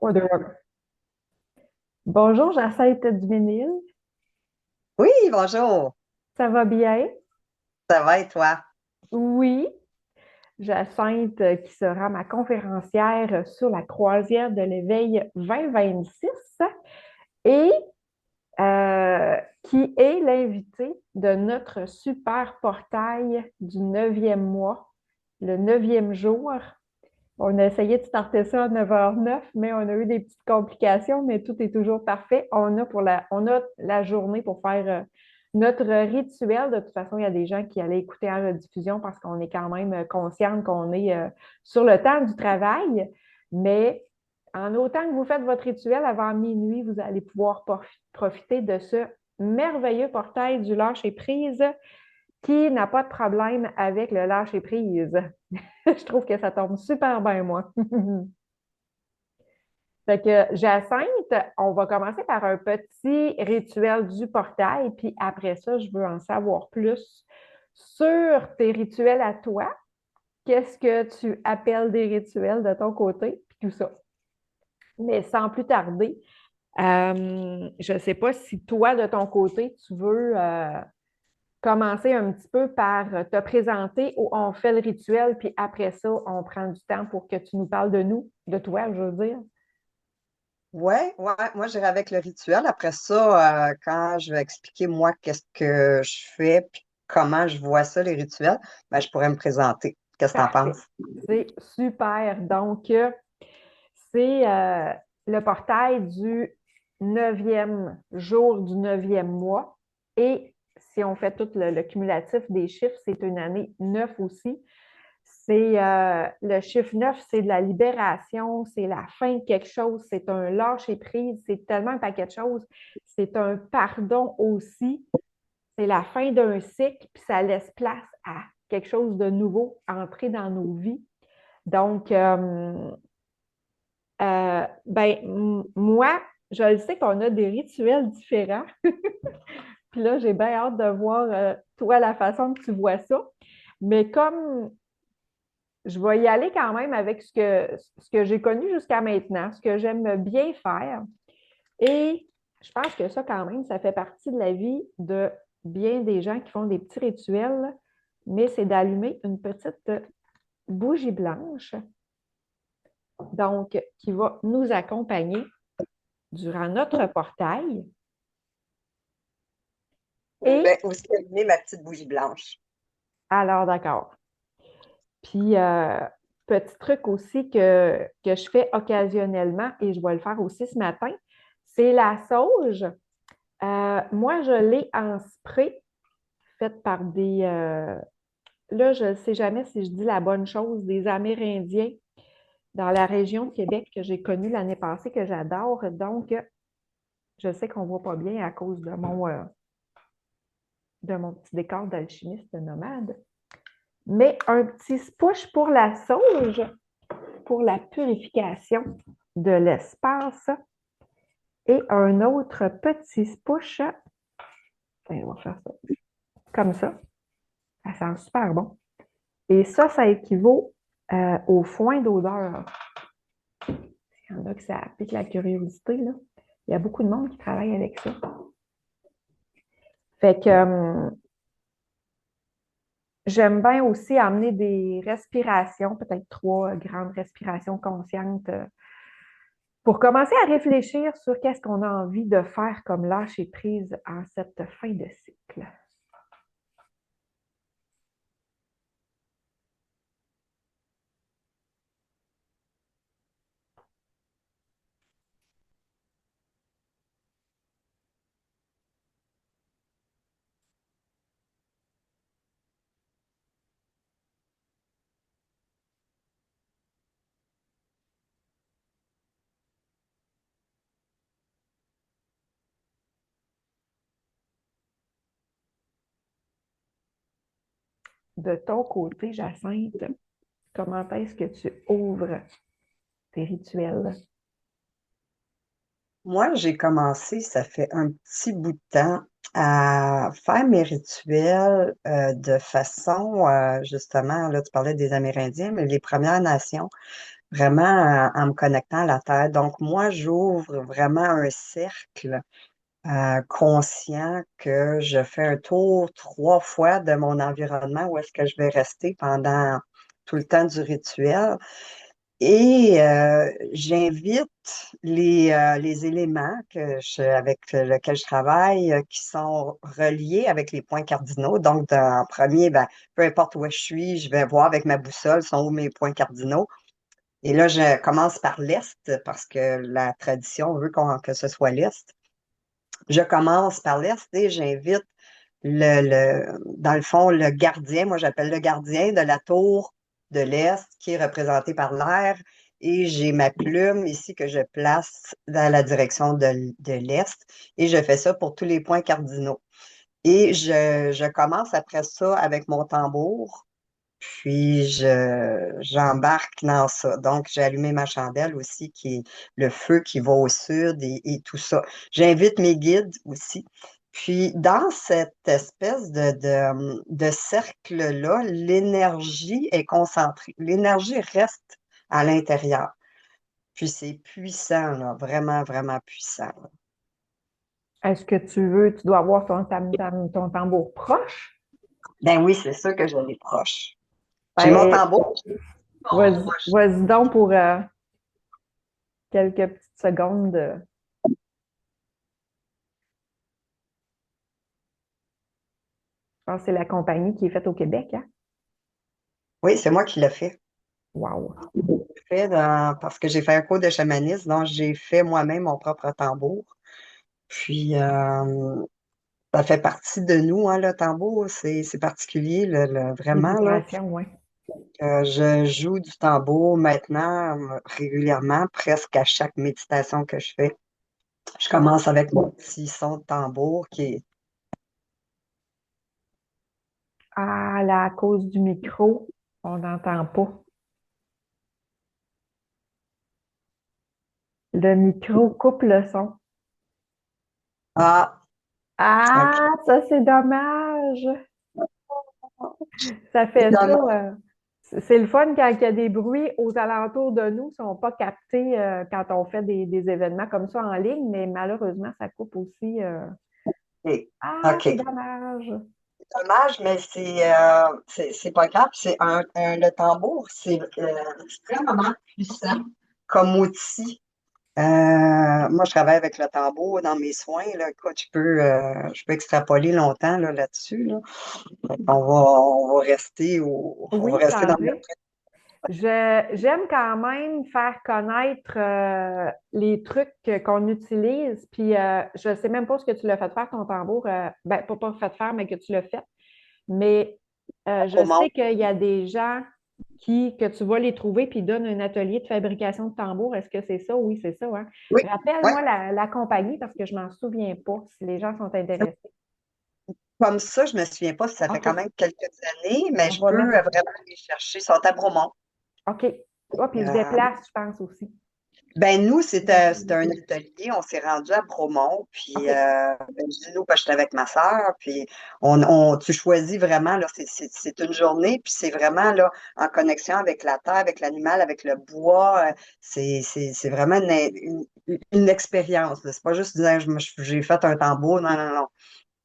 Ouais, bonjour, Jacinthe Duménil. Oui, bonjour. Ça va bien? Ça va et toi? Oui. Jacinthe, qui sera ma conférencière sur la croisière de l'éveil 2026 et qui est l'invitée de notre super portail du 9e mois, le 9e jour. On a essayé de starter ça à 9h09, mais on a eu des petites complications, mais tout est toujours parfait. On a la journée pour faire notre rituel. De toute façon, il y a des gens qui allaient écouter en rediffusion parce qu'on est quand même consciente qu'on est sur le temps du travail. Mais en autant que vous faites votre rituel avant minuit, vous allez pouvoir profiter de ce merveilleux portail du lâcher-prise qui n'a pas de problème avec le lâcher-prise. Je trouve que ça tombe super bien, moi. Fait que Jacinthe, on va commencer par un petit rituel du portail, puis après ça, je veux en savoir plus sur tes rituels à toi. Qu'est-ce que tu appelles des rituels de ton côté, puis tout ça. Mais sans plus tarder, je ne sais pas si toi, de ton côté, tu veux commencer un petit peu par te présenter où on fait le rituel, puis après ça, on prend du temps pour que tu nous parles de nous, de toi, je veux dire. Ouais, ouais, moi j'irai avec le rituel. Après ça, quand je vais expliquer moi qu'est-ce que je fais puis comment je vois ça, les rituels, ben, je pourrais me présenter. Qu'est-ce que tu en Parfait. penses? C'est super. Donc, c'est le portail du 9e jour du 9e mois. Et si on fait tout le cumulatif des chiffres, c'est une année 9 aussi. C'est le chiffre 9, c'est de la libération, c'est la fin de quelque chose, c'est un lâcher-prise, c'est tellement un paquet de choses. C'est un pardon aussi, c'est la fin d'un cycle, puis ça laisse place à quelque chose de nouveau entrer dans nos vies. Donc, moi, je le sais qu'on a des rituels différents. Puis là, j'ai bien hâte de voir, toi, la façon que tu vois ça. Mais comme je vais y aller quand même avec ce que j'ai connu jusqu'à maintenant, ce que j'aime bien faire. Et je pense que ça, quand même, ça fait partie de la vie de bien des gens qui font des petits rituels, mais c'est d'allumer une petite bougie blanche, donc qui va nous accompagner durant notre portail. Je Et vais aussi allumer ma petite bougie blanche. alors, d'accord. Puis, petit truc aussi que je fais occasionnellement, et je vais le faire aussi ce matin, c'est la sauge. Moi, je l'ai en spray, faite par là, je ne sais jamais si je dis la bonne chose, des Amérindiens dans la région de Québec que j'ai connue l'année passée, que j'adore. Donc, je sais qu'on ne voit pas bien à cause de mon petit décor d'alchimiste nomade. Mais un petit push pour la sauge, pour la purification de l'espace. Et un autre petit push, on va faire ça comme ça. Ça sent super bon. Et ça équivaut au foin d'odeur. Il y en a que ça pique la curiosité, là. Il y a beaucoup de monde qui travaille avec ça. Fait que j'aime bien aussi amener des respirations, peut-être 3 grandes respirations conscientes, pour commencer à réfléchir sur qu'est-ce qu'on a envie de faire comme lâcher prise en cette fin de cycle. De ton côté, Jacinthe, comment est-ce que tu ouvres tes rituels? Moi, j'ai commencé, ça fait un petit bout de temps, à faire mes rituels de façon, justement, là, tu parlais des Amérindiens, mais les Premières Nations. vraiment en me connectant à la terre. Donc, moi, j'ouvre vraiment un cercle conscient que je fais un tour 3 fois de mon environnement où est-ce que je vais rester pendant tout le temps du rituel. Et j'invite les éléments avec lesquels je travaille qui sont reliés avec les points cardinaux. Donc, en premier, ben, peu importe où je suis, je vais voir avec ma boussole sont où mes points cardinaux. Et là, je commence par l'Est parce que la tradition veut que ce soit l'Est. Je commence par l'Est et j'invite dans le fond, le gardien, moi j'appelle le gardien de la tour de l'Est qui est représenté par l'air. Et j'ai ma plume ici que je place dans la direction de l'Est. Et je fais ça pour tous les points cardinaux. Et je commence après ça avec mon tambour. Puis j'embarque dans ça. Donc, j'ai allumé ma chandelle aussi, qui est le feu qui va au sud et tout ça. J'invite mes guides aussi. Puis, dans cette espèce de cercle-là, l'énergie est concentrée. L'énergie reste à l'intérieur. Puis, c'est puissant, là, vraiment, vraiment puissant. Est-ce que tu dois avoir ton tambour proche? Ben oui, c'est sûr que je l'ai proche. J'ai mon Ben, tambour. vas-y donc pour quelques petites secondes. Je pense que c'est la compagnie qui est faite au Québec, hein? Oui, c'est moi qui l'ai fait. Wow. Parce que j'ai fait un cours de chamanisme, donc j'ai fait moi-même mon propre tambour. Puis, ça fait partie de nous, hein, le tambour, c'est particulier, vraiment, là. Méditation, oui. Je joue du tambour maintenant régulièrement, presque à chaque méditation que je fais. Je commence avec mon petit son de tambour qui est... Ah, là, à cause du micro, on n'entend pas. Le micro coupe le son. Ah, OK. Ah, ça, c'est dommage. Ça C'est fait ça. dommage. C'est le fun quand il y a des bruits aux alentours de nous, ne sont pas captés quand on fait des événements comme ça en ligne, mais malheureusement, ça coupe aussi. Ah, c'est OK. dommage. Dommage, mais c'est pas grave. Le tambour, c'est vraiment puissant comme outil. Moi, je travaille avec le tambour dans mes soins. Là. Écoute, je peux extrapoler longtemps là-dessus. Là. On va rester on va Oui, rester dans le... Sandrine. J'aime quand même faire connaître les trucs qu'on utilise. Puis je ne sais même pas ce que tu l'as fait faire, ton tambour. Ben, pas fait faire, mais que tu l'as fait. Mais je Roman. sais qu'il y a des gens que tu vas les trouver puis ils donnent un atelier de fabrication de tambours. Est-ce que c'est ça? Oui, c'est ça, hein? Oui, ouais. Rappelle-moi la compagnie parce que je ne m'en souviens pas si les gens sont intéressés. Comme ça, je me souviens pas si ça fait OK. quand même quelques années, mais On je va peux mettre. vraiment aller chercher. Ils sont à Bromont. OK. Ah, puis ils se Euh, déplacent, je pense aussi. Ben nous, c'était J'imagine. un atelier, on s'est rendu à Bromont, puis OK. ben, je dis nous parce que j'étais avec ma sœur, puis tu choisis vraiment, là, c'est une journée, puis c'est vraiment là, en connexion avec la terre, avec l'animal, avec le bois, c'est vraiment une expérience, là. C'est pas juste dire j'ai fait un tambour, non, non, non.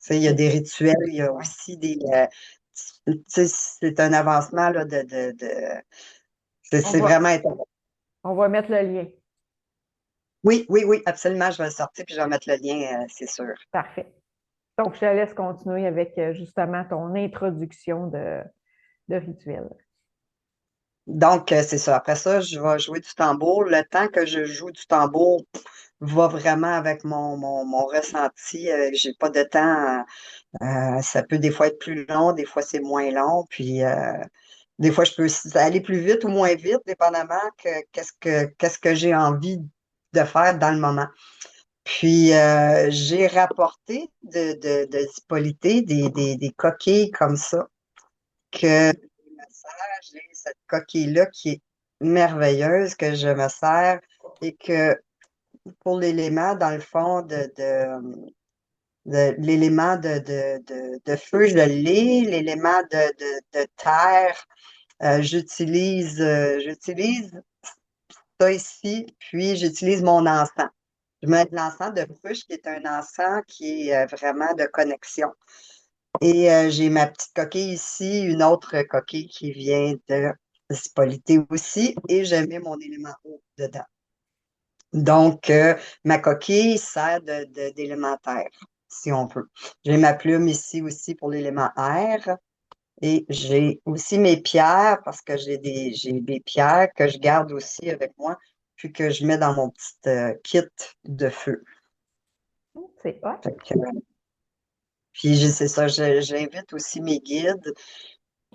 Tu sais, il y a des rituels, il y a aussi tu sais, c'est un avancement là, On c'est va, vraiment intéressant. on va mettre le lien. Oui, oui, oui, absolument. Je vais le sortir puis je vais mettre le lien, c'est sûr. Parfait. Donc, je te laisse continuer avec justement ton introduction de rituel. Donc, c'est ça. Après ça, je vais jouer du tambour. Le temps que je joue du tambour va vraiment avec mon ressenti. J'ai pas de temps. Ça peut des fois être plus long, des fois c'est moins long. Puis, des fois, je peux aller plus vite ou moins vite, dépendamment qu'est-ce que j'ai envie de faire dans le moment. Puis, j'ai rapporté de Hippolyte des coquilles comme ça, que je me sers. J'ai cette coquille-là qui est merveilleuse, que je me sers et que pour l'élément, dans le fond, l'élément de feu, je l'ai, l'élément de terre, j'utilise ça ici, puis j'utilise mon encens. Je mets de l'encens de ruche, qui est un encens qui est vraiment de connexion. Et j'ai ma petite coquille ici, une autre coquille qui vient de Spolité aussi, et je mets mon élément eau dedans. Donc, ma coquille sert d'élémentaire, si on veut. J'ai ma plume ici aussi pour l'élément air. Et j'ai aussi mes pierres, parce que j'ai des pierres que je garde aussi avec moi, puis que je mets dans mon petit kit de feu. C'est hot. Fait que, puis c'est ça, j'invite aussi mes guides.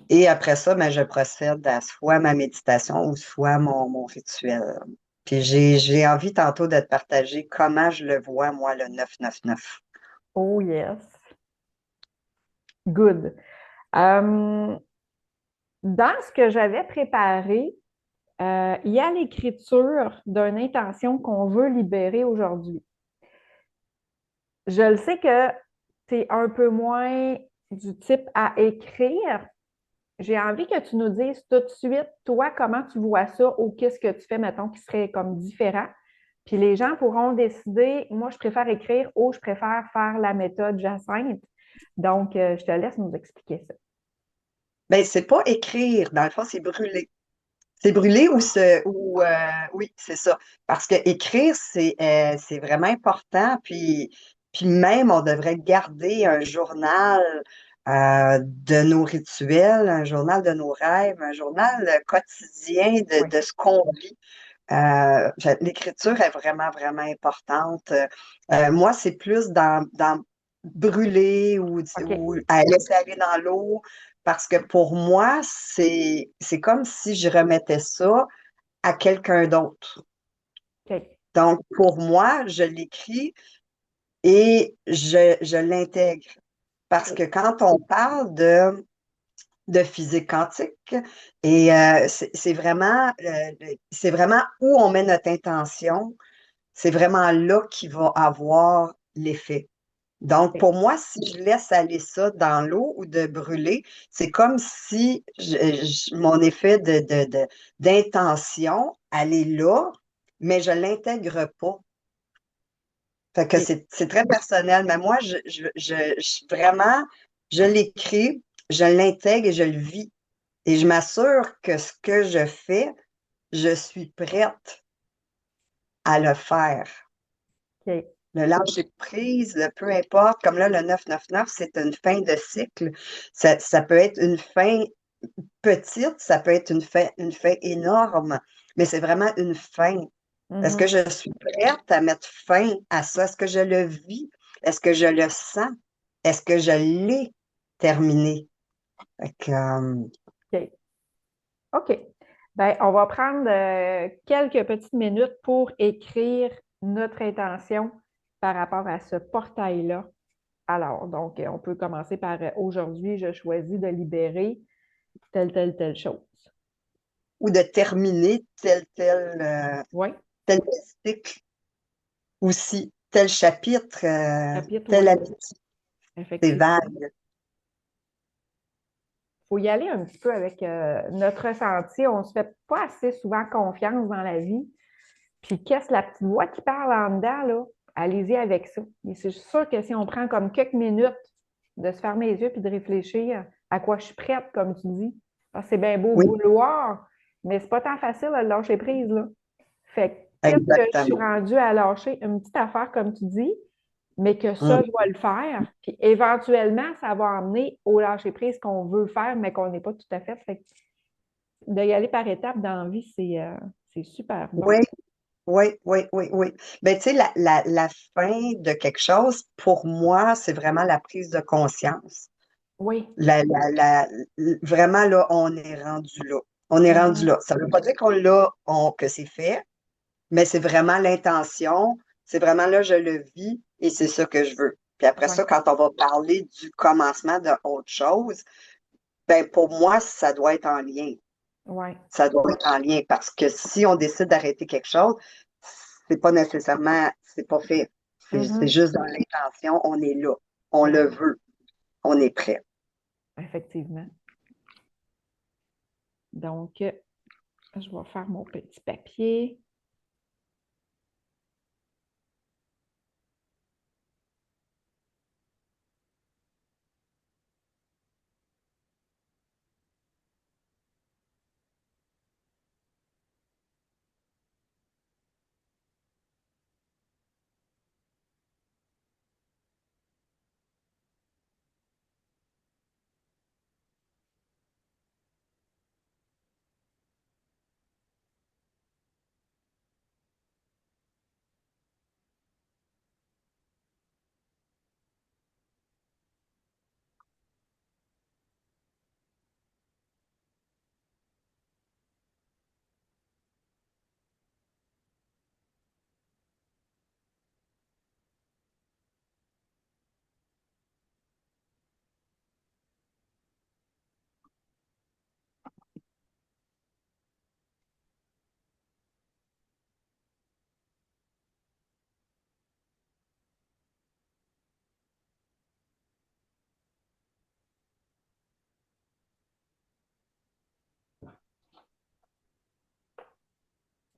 Et après ça, ben, je procède à soit ma méditation ou soit mon rituel. Puis j'ai envie tantôt de te partager comment je le vois, moi, le 999. Oh yes. Good. Euh, Dans ce que j'avais préparé, il y a l'écriture d'une intention qu'on veut libérer aujourd'hui. Je le sais que tu es un peu moins du type à écrire. J'ai envie que tu nous dises tout de suite, toi, comment tu vois ça ou qu'est-ce que tu fais, mettons, qui serait comme différent. Puis les gens pourront décider, moi, je préfère écrire ou je préfère faire la méthode Jacinthe. Donc, je te laisse nous expliquer ça. Ben, c'est pas écrire, dans le fond, c'est brûler. C'est brûler oui, c'est ça. Parce que écrire, c'est vraiment important. Puis même, on devrait garder un journal de nos rituels, un journal de nos rêves, un journal quotidien Oui. de ce qu'on vit. L'écriture est vraiment, vraiment importante. Moi, c'est plus dans brûler OK. ou à laisser aller dans l'eau, parce que pour moi, c'est comme si je remettais ça à quelqu'un d'autre. OK. Donc, pour moi, je l'écris et je l'intègre. Parce que OK. quand on parle de physique quantique, et c'est vraiment où on met notre intention, c'est vraiment là qu'il va avoir l'effet. Donc, OK. pour moi, si je laisse aller ça dans l'eau ou de brûler, c'est comme si mon effet d'intention, elle est là, mais je l'intègre pas. Fait que OK. c'est très personnel, mais moi, vraiment, je l'écris, je l'intègre et je le vis. Et je m'assure que ce que je fais, je suis prête à le faire. OK. Le lâcher prise, peu importe, comme là, le 999, c'est une fin de cycle. Ça peut être une fin petite, ça peut être une fin énorme, mais c'est vraiment une fin. Est-ce que Mhm. je suis prête à mettre fin à ça? Est-ce que je le vis? Est-ce que je le sens? Est-ce que je l'ai terminé? Fait que, OK. OK. Ben, on va prendre quelques petites minutes pour écrire notre intention par rapport à ce portail-là. Alors, donc, on peut commencer par aujourd'hui, je choisis de libérer telle chose. ou de terminer Oui, tel cycle aussi, tel chapitre, chapitre, telle oui, amitié. C'est effectivement. vague. Il faut y aller un petit peu avec notre ressenti. On ne se fait pas assez souvent confiance dans la vie. Puis, qu'est-ce la petite voix qui parle en dedans, là? Allez-y avec ça. Et c'est sûr que si on prend comme quelques minutes de se fermer les yeux puis de réfléchir à quoi je suis prête, comme tu dis, parce que c'est bien beau Oui, vouloir, mais c'est pas tant facile à lâcher prise, là. Fait que qu'est-ce que je suis exactement. rendue à lâcher? Une petite affaire, comme tu dis, mais que ça, Mm. je vais le faire. Puis éventuellement, ça va amener au lâcher prise qu'on veut faire, mais qu'on n'est pas tout à fait. Fait que d'y aller par étapes dans la vie, c'est super bon. Oui, oui, oui, oui, oui. Ben, tu sais, la fin de quelque chose, pour moi, c'est vraiment la prise de conscience. Oui. Vraiment, là, on est rendu là. On est rendu Mhm. là. Ça ne veut pas dire que c'est fait, mais c'est vraiment l'intention. C'est vraiment là, je le vis et c'est ça que je veux. Puis après Ouais. ça, quand on va parler du commencement de autre chose, ben, pour moi, ça doit être en lien. Ouais. Ça doit être en lien parce que si on décide d'arrêter quelque chose, c'est pas nécessairement, c'est pas fait. C'est Mhm. juste dans l'intention, on est là. On Ouais. le veut. On est prêt. Effectivement. Donc, je vais faire mon petit papier.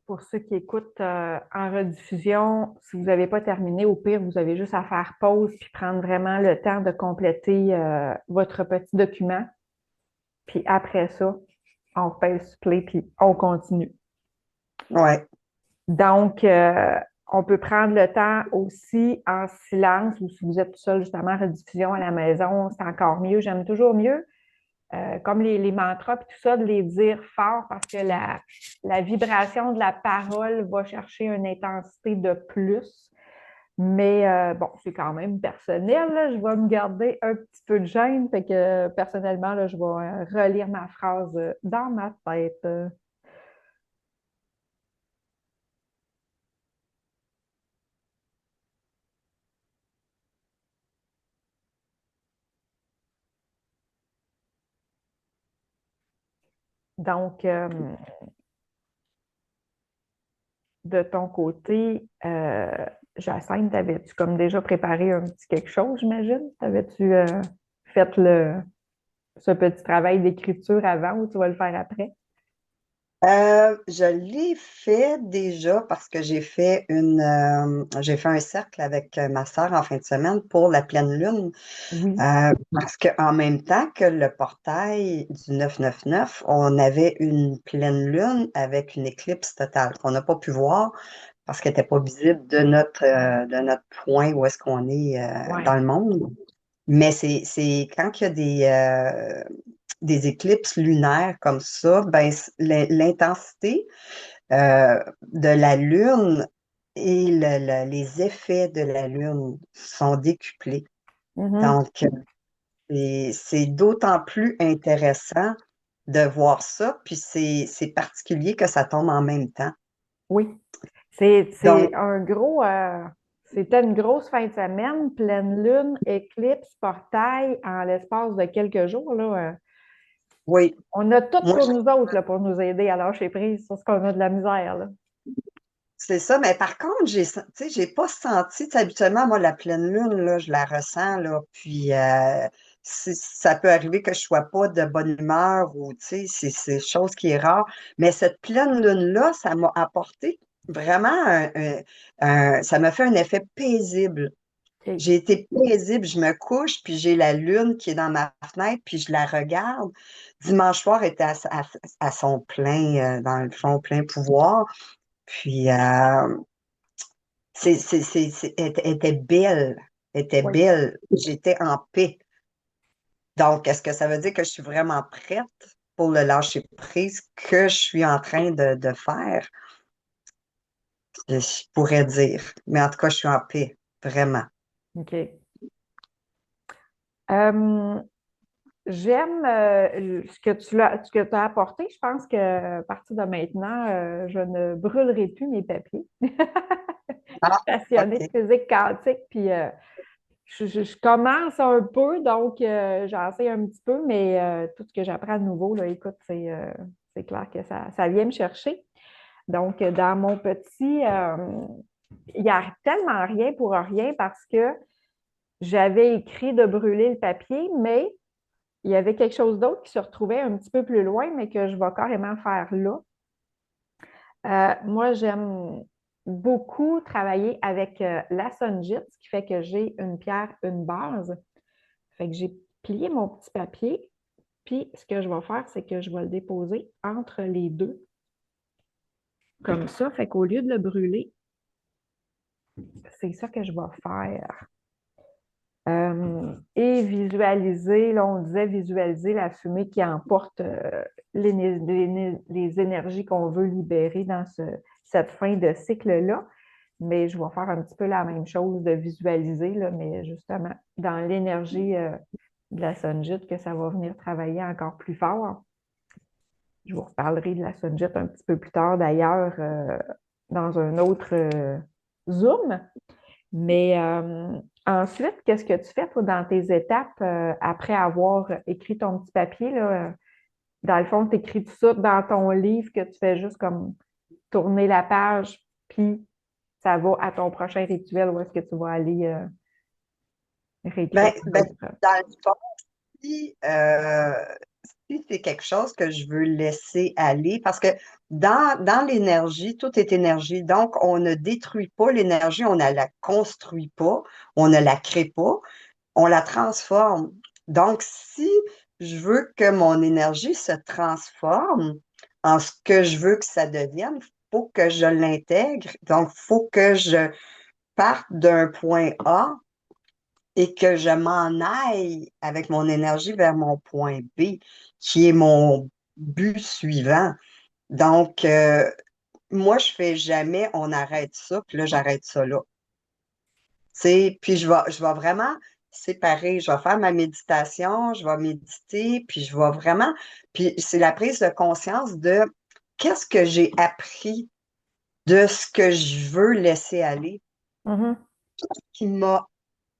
pour ceux qui écoutent en rediffusion, si vous n'avez pas terminé, au pire, vous avez juste à faire pause puis prendre vraiment le temps de compléter votre petit document. Puis après ça, on pèse play puis on continue. Ouais. Donc, on peut prendre le temps aussi en silence ou si vous êtes tout seul justement en rediffusion à la maison, c'est encore mieux. J'aime toujours mieux, comme les mantras puis tout ça, de les dire fort parce que la vibration de la parole va chercher une intensité de plus. Mais bon, c'est quand même personnel, là. Je vais me garder un petit peu de gêne. Fait que personnellement, là, je vais relire ma phrase dans ma tête. Donc, de ton côté, Jacinthe, t'avais-tu comme déjà préparé un petit quelque chose, j'imagine? T'avais-tu fait ce petit travail d'écriture avant ou tu vas le faire après? Je l'ai fait déjà parce que j'ai fait un cercle avec ma sœur en fin de semaine pour la pleine lune. Oui. Parce qu'en même temps que le portail du 999, on avait une pleine lune avec une éclipse totale qu'on n'a pas pu voir parce qu'elle n'était pas visible de notre point où est-ce qu'on est dans Ouais. le monde. Mais c'est quand il y a des éclipses lunaires comme ça, ben, l'intensité de la Lune et les effets de la Lune sont décuplés. Mhm. Donc, c'est d'autant plus intéressant de voir ça, puis c'est particulier que ça tombe en même temps. Oui. C'est Donc, un gros. C'était une grosse fin de semaine, pleine lune, éclipse, portail, en l'espace de quelques jours, là. oui, On a tout moi, sur nous autres là, pour nous aider à lâcher prise sur ce qu'on a de la misère, là. c'est ça, mais par contre, tu sais, j'ai pas senti, tu sais, habituellement, moi, la pleine lune, là, je la ressens, là, puis ça peut arriver que je sois pas de bonne humeur ou, tu sais, c'est chose qui est rare, mais cette pleine lune-là, ça m'a apporté vraiment ça m'a fait un effet paisible. OK. J'ai été paisible, je me couche, puis j'ai la lune qui est dans ma fenêtre, puis je la regarde. Dimanche soir était à son plein, dans le fond, plein pouvoir. Puis, elle était belle. Elle était Oui. belle. J'étais en paix. Donc, est-ce que ça veut dire que je suis vraiment prête pour le lâcher prise que je suis en train de faire? Je pourrais dire. Mais en tout cas, je suis en paix. Vraiment. OK. Euh, J'aime ce que tu as apporté. Je pense que à partir de maintenant, je ne brûlerai plus mes papiers. Ah, Passionnée de OK. physique quantique, puis je commence un peu, donc j'en sais un petit peu, mais tout ce que j'apprends de nouveau, là, écoute, c'est clair que ça vient me chercher. Donc, dans mon petit, il n'y a tellement rien pour rien parce que j'avais écrit de brûler le papier, mais il y avait quelque chose d'autre qui se retrouvait un petit peu plus loin, mais que je vais carrément faire là. Moi, j'aime beaucoup travailler avec la sonjite, ce qui fait que j'ai une pierre, une base. Fait que j'ai plié mon petit papier, puis ce que je vais faire, c'est que je vais le déposer entre les deux, comme ça. Fait qu'au lieu de le brûler, c'est ça que je vais faire. Et visualiser, là, on disait visualiser la fumée qui emporte les énergies qu'on veut libérer dans cette fin de cycle-là. Mais je vais faire un petit peu la même chose de visualiser, là, mais justement, dans l'énergie de la sonjite, que ça va venir travailler encore plus fort. Je vous reparlerai de la sonjite un petit peu plus tard, d'ailleurs, dans un autre Zoom. Mais ensuite, qu'est-ce que tu fais, toi, dans tes étapes après avoir écrit ton petit papier, là? Dans le fond, tu écris tout ça dans ton livre que tu fais juste comme tourner la page, puis ça va à ton prochain rituel où est-ce que tu vas aller réécrire Ben, d'autres. dans le fond, si, si c'est quelque chose que je veux laisser aller, parce que dans l'énergie, tout est énergie. Donc, on ne détruit pas l'énergie, on ne la construit pas, on ne la crée pas, on la transforme. Donc, si je veux que mon énergie se transforme en ce que je veux que ça devienne, il faut que je l'intègre. Donc, il faut que je parte d'un point A et que je m'en aille avec mon énergie vers mon point B, qui est mon but suivant. Donc, moi, je fais jamais on arrête ça, puis là, j'arrête ça là. Puis je vais vraiment séparer, je vais faire ma méditation, je vais méditer, puis je vais vraiment, puis c'est la prise de conscience de qu'est-ce que j'ai appris de ce que je veux laisser aller, Mhm. qui m'a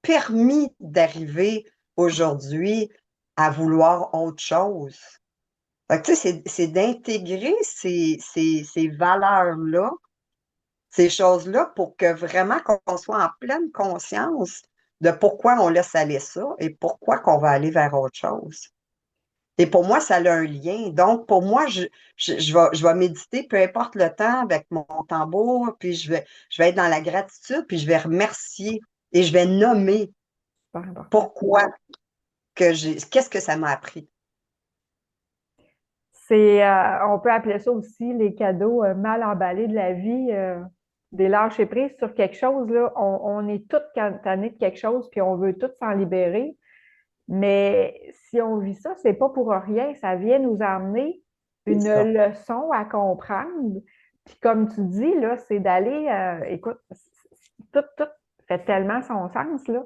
permis d'arriver aujourd'hui à vouloir autre chose. Fait que, tu sais, c'est d'intégrer ces valeurs-là, ces choses-là, pour que vraiment qu'on soit en pleine conscience de pourquoi on laisse aller ça et pourquoi qu'on va aller vers autre chose. Et pour moi, ça a un lien. Donc, pour moi, je vais méditer, peu importe le temps, avec mon tambour, puis je vais être dans la gratitude, puis je vais remercier et je vais nommer Super important. pourquoi qu'est-ce que ça m'a appris. On peut appeler ça aussi les cadeaux mal emballés de la vie, des lâcher prise sur quelque chose, là. On est toutes tannées de quelque chose, puis on veut toutes s'en libérer. Mais si on vit ça, c'est pas pour rien. Ça vient nous amener C'est une ça. leçon à comprendre. Puis comme tu dis, là, c'est d'aller, écoute, tout fait tellement son sens, là.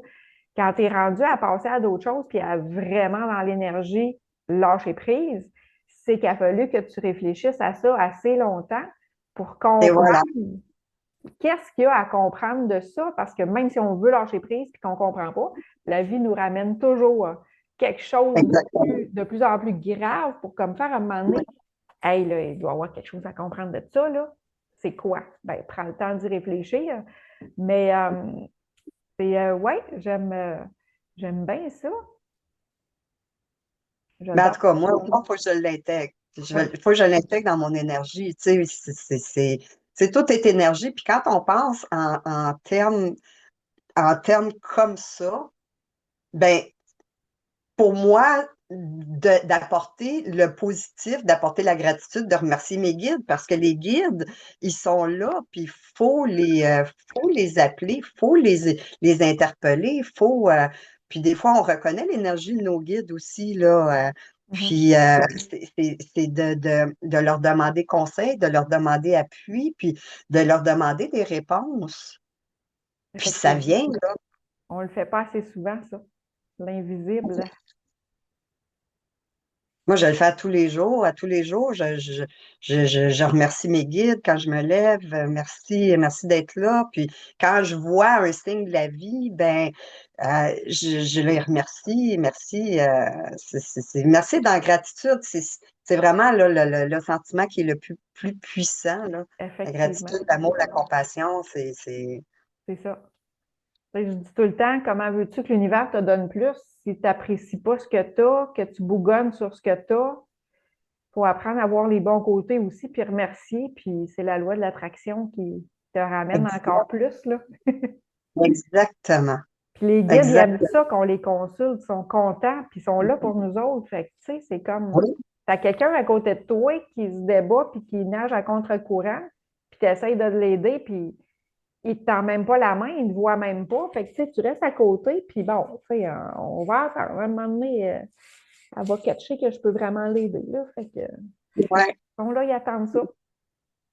Quand tu es rendu à passer à d'autres choses, puis à vraiment dans l'énergie lâcher prise, c'est qu'il a fallu que tu réfléchisses à ça assez longtemps pour Et voilà. comprendre qu'est-ce qu'il y a à comprendre de ça? Parce que même si on veut lâcher prise et qu'on ne comprend pas, la vie nous ramène toujours quelque chose Exactement. de plus en plus grave pour comme faire à un moment donné, hey, là, il doit y avoir quelque chose à comprendre de ça, là. C'est quoi? Ben, prends le temps d'y réfléchir. Mais ouais, j'aime bien ça. Mais en J'adore. tout cas, moi, il faut que je l'intègre. Oui. Il faut que je l'intègre dans mon énergie. Tu sais, tout est énergie. Puis quand on pense en termes comme ça, ben, pour moi, d'apporter le positif, d'apporter la gratitude, de remercier mes guides, parce que les guides, ils sont là, puis il faut les appeler, il faut les interpeller, puis des fois, on reconnaît l'énergie de nos guides aussi, là. Mhm. Puis c'est de leur demander conseil, de leur demander appui, puis de leur demander des réponses. Puis ça Effectivement. vient, là. On le fait pas assez souvent, ça. L'invisible. Moi, je le fais à tous les jours. À tous les jours, je remercie mes guides quand je me lève. Merci, merci d'être là. Puis quand je vois un signe de la vie, ben, je les remercie. Merci. Merci dans la gratitude. C'est vraiment là, le sentiment qui est le plus puissant, là. La Effectivement. gratitude, l'amour, la compassion, c'est. C'est ça. Tu sais, je dis tout le temps, comment veux-tu que l'univers te donne plus si tu n'apprécies pas ce que tu as, que tu bougonnes sur ce que tu as? Il faut apprendre à voir les bons côtés aussi, puis remercier, puis c'est la loi de l'attraction qui te ramène encore plus, là. Exactement. Puis les guides, ils aiment Exactement. ça qu'on les consulte, ils sont contents, puis ils sont là pour nous autres. Fait que, tu sais, c'est comme, Oui, t'as quelqu'un à côté de toi qui se débat, puis qui nage à contre-courant, puis tu essaies de l'aider, puis il ne tend même pas la main, il ne voit même pas. Fait que, tu sais, tu restes à côté, puis bon, tu sais, on va attendre. À un moment donné, elle va catcher que je peux vraiment l'aider, là. Fait que, ouais, ils sont là, ils attendent ça.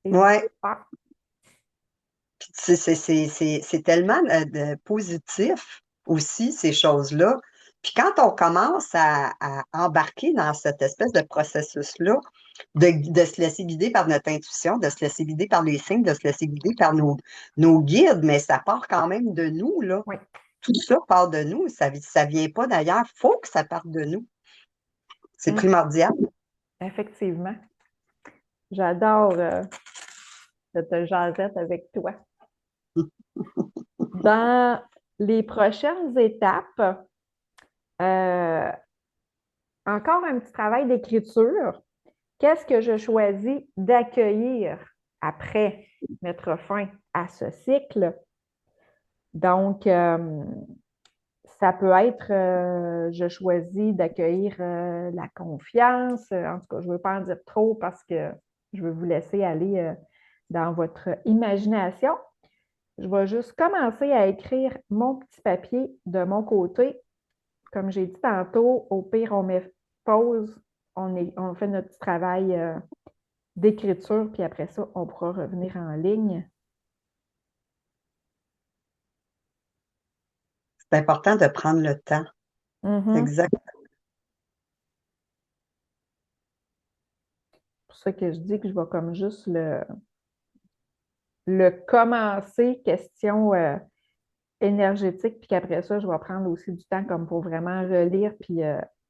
N'hésitez ouais. pas. C'est tellement positif aussi, ces choses-là. Puis quand on commence à embarquer dans cette espèce de processus-là, de se laisser guider par notre intuition, de se laisser guider par les signes, de se laisser guider par nos guides, mais ça part quand même de nous, là. Oui, Tout ça part de nous, ça vient pas d'ailleurs. Il faut que ça parte de nous. C'est hum, primordial. effectivement. J'adore cette jasette avec toi. Dans les prochaines étapes, euh, encore un petit travail d'écriture. Qu'est-ce que je choisis d'accueillir après mettre fin à ce cycle? Donc, ça peut être, je choisis d'accueillir la confiance. En tout cas, je ne veux pas en dire trop parce que je veux vous laisser aller dans votre imagination. Je vais juste commencer à écrire mon petit papier de mon côté. Comme j'ai dit tantôt, au pire, on met pause, on fait notre petit travail d'écriture, puis après ça, on pourra revenir en ligne. C'est important de prendre le temps. Mhm. Exact. C'est pour ça que je dis que je vais comme juste le commencer, question énergétique, puis qu'après ça, je vais prendre aussi du temps comme pour vraiment relire, puis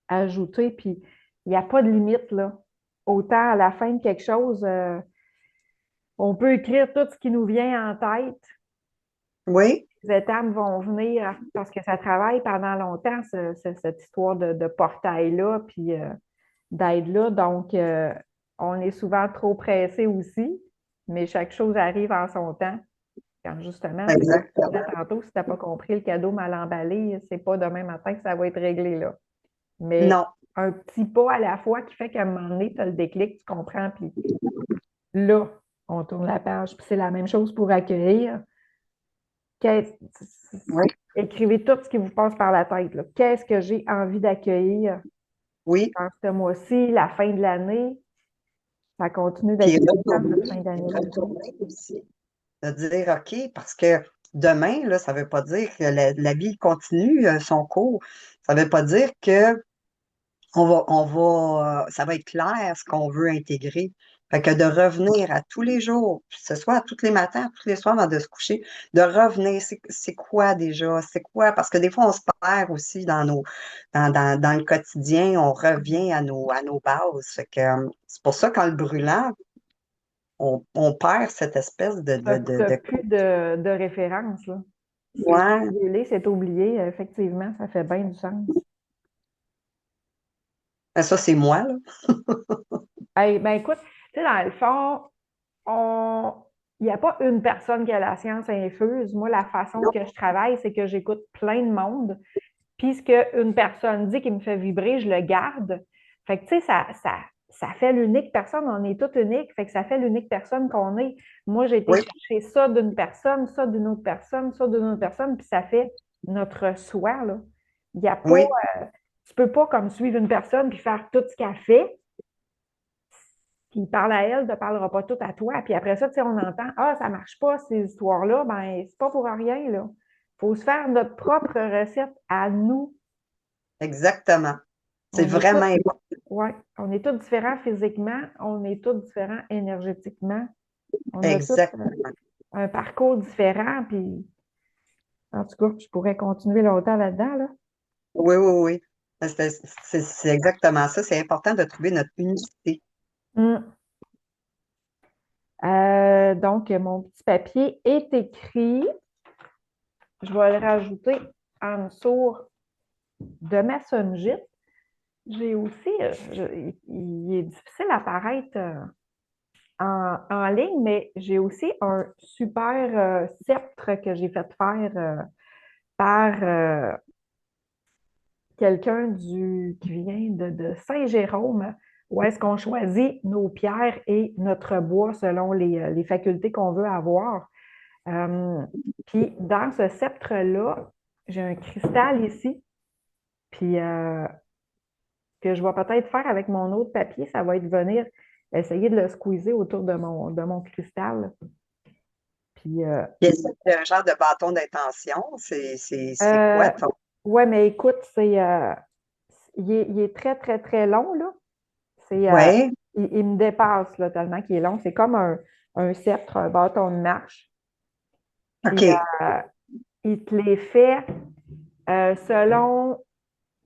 ajouter, puis il n'y a pas de limite, là. Autant à la fin de quelque chose, on peut écrire tout ce qui nous vient en tête. Oui, Les étapes vont venir parce que ça travaille pendant longtemps, cette histoire de portail-là, puis d'aide-là. Donc, on est souvent trop pressé aussi, mais chaque chose arrive en son temps. Quand justement, c'est comme je exactement. disais tantôt, si tu n'as pas compris le cadeau mal emballé, c'est pas demain matin que ça va être réglé là. Mais Non, un petit pas à la fois qui fait qu'à un moment donné, tu as le déclic, tu comprends, puis là, on tourne la page. Puis c'est la même chose pour accueillir. oui, Écrivez tout ce qui vous passe par la tête, là. Qu'est-ce que j'ai envie d'accueillir oui. dans ce mois-ci, la fin de l'année? Ça continue Puis d'être important, cette fin d'année-là aussi. retourner aussi. De dire OK, parce que demain, là, ça ne veut pas dire que la vie continue son cours. Ça ne veut pas dire que ça va être clair ce qu'on veut intégrer. Fait que de revenir à tous les jours, que ce soit tous les matins, tous les soirs avant de se coucher, de revenir, c'est quoi déjà? C'est quoi? Parce que des fois, on se perd aussi dans le quotidien, on revient à nos bases. Fait que, c'est pour ça, quand le brûlant, on perd cette espèce Tu n'as plus de référence, là. C'est ouais, brûlé, c'est oublié. Effectivement, ça fait bien du sens. ben ça, c'est moi, là. Hey, ben écoute, tu sais, dans le fond, il n'y a pas une personne qui a la science infuse. Moi, la façon que je travaille, c'est que j'écoute plein de monde. Puis ce qu'une personne dit qui me fait vibrer, je le garde. Fait que, tu sais, ça fait l'unique personne. On est toutes uniques. Fait que ça fait l'unique personne qu'on est. Moi, j'ai été Oui, chercher ça d'une personne, ça d'une autre personne, ça d'une autre personne, puis ça fait notre soi, là. Il y a pas, oui, tu peux pas comme suivre une personne puis faire tout ce qu'elle fait. Qui parle à elle ne parlera pas tout à toi. Puis après ça, tu sais, on entend, ah, ça marche pas, ces histoires-là. Ben, c'est pas pour rien, là. Il faut se faire notre propre recette à nous. exactement. C'est On est tous, vraiment important. ouais, on est tous différents physiquement, on est tous différents énergétiquement. On a tous Exactement. un parcours différent, puis en tout cas, je pourrais continuer longtemps là-dedans, là. Oui, oui, oui. C'est exactement ça. C'est important de trouver notre unicité. Mm. Donc, mon petit papier est écrit. Je vais le rajouter en dessous de ma songite. J'ai aussi, il est difficile à paraître en ligne, mais j'ai aussi un super sceptre que j'ai fait faire par quelqu'un qui vient de Saint-Jérôme, où est-ce qu'on choisit nos pierres et notre bois selon les facultés qu'on veut avoir. Euh, Puis dans ce sceptre-là, j'ai un cristal ici, puis que je vais peut-être faire avec mon autre papier, ça va être venir essayer de le squeezer autour de mon cristal. Puis, Puis, c'est un genre de bâton d'intention. C'est euh, quoi ton. ouais, mais écoute, il est très, très, très long, là. Oui, Il me dépasse, là, tellement qu'il est long. C'est comme un sceptre, un bâton de marche. Puis, OK. il te les fait selon,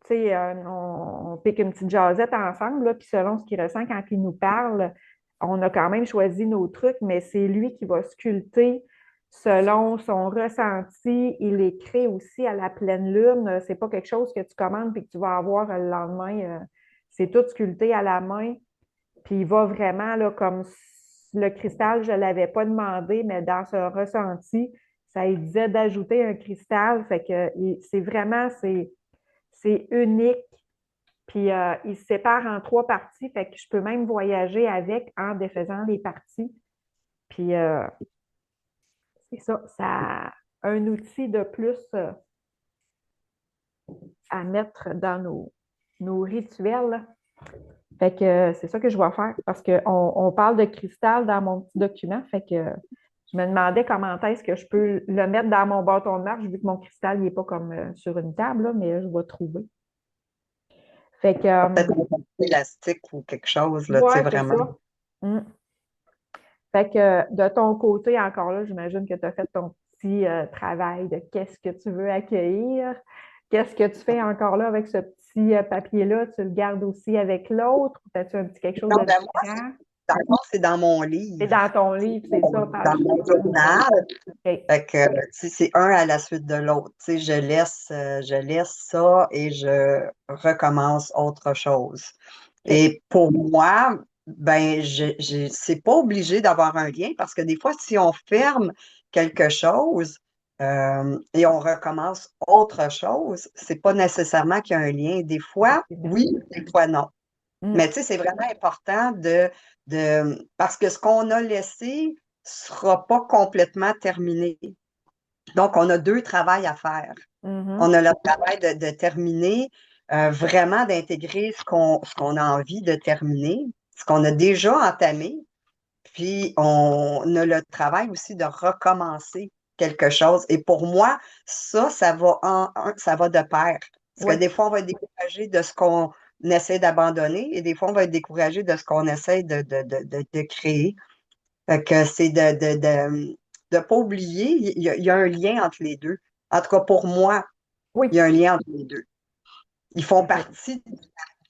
tu sais, on pique une petite jasette ensemble, là, puis selon ce qu'il ressent quand il nous parle, on a quand même choisi nos trucs, mais c'est lui qui va sculpter selon son ressenti. Il les crée aussi à la pleine lune. C'est pas quelque chose que tu commandes puis que tu vas avoir le lendemain. c'est tout sculpté à la main. Puis il va vraiment là, comme le cristal, je ne l'avais pas demandé, mais dans ce ressenti, ça lui disait d'ajouter un cristal. Fait que c'est vraiment, c'est unique. Puis il se sépare en 3 parties. Fait que je peux même voyager avec en défaisant les parties. Puis c'est ça, ça a un outil de plus à mettre dans nos rituels. Fait que c'est ça que je vais faire parce qu'on parle de cristal dans mon petit document. Fait que je me demandais comment est-ce que je peux le mettre dans mon bâton de marche vu que mon cristal n'est pas comme sur une table, là, mais je vais trouver. Fait que, Peut-être un élastique ou quelque chose, là, tu sais, ouais, c'est vraiment. ça. Mm. Fait que de ton côté, encore là, j'imagine que tu as fait ton petit travail de qu'est-ce que tu veux accueillir. Qu'est-ce que tu fais encore là avec ce petit papier-là? Tu le gardes aussi avec l'autre ou as-tu un petit quelque chose Non, de ben moi, différent? dans le fond, c'est dans mon C'est livre, dans ton livre, c'est ça, dans page mon 76. journal. OK. Fait que, tu sais, c'est un à la suite de l'autre. Tu sais, je laisse ça et je recommence autre chose. OK. Et pour moi, ben, c'est pas obligé d'avoir un lien parce que des fois, si on ferme quelque chose et on recommence autre chose, c'est pas nécessairement qu'il y a un lien. Des fois, Effectivement. oui, des fois, non. Mm. Mais tu sais, c'est vraiment important parce que ce qu'on a laissé sera pas complètement terminé. Donc, on a deux travails à faire. Mhm. On a le travail de terminer, vraiment d'intégrer ce qu'on a envie de terminer, ce qu'on a déjà entamé, puis on a le travail aussi de recommencer quelque chose. Et pour moi, ça va de pair. Parce que Oui, des fois, on va être découragé de ce qu'on essaie d'abandonner et des fois, on va être découragé de ce qu'on essaie de créer. Fait que c'est de pas oublier, il y a un lien entre les deux. En tout cas, pour moi, oui. il y a un lien entre les deux. Ils font Effectivement. partie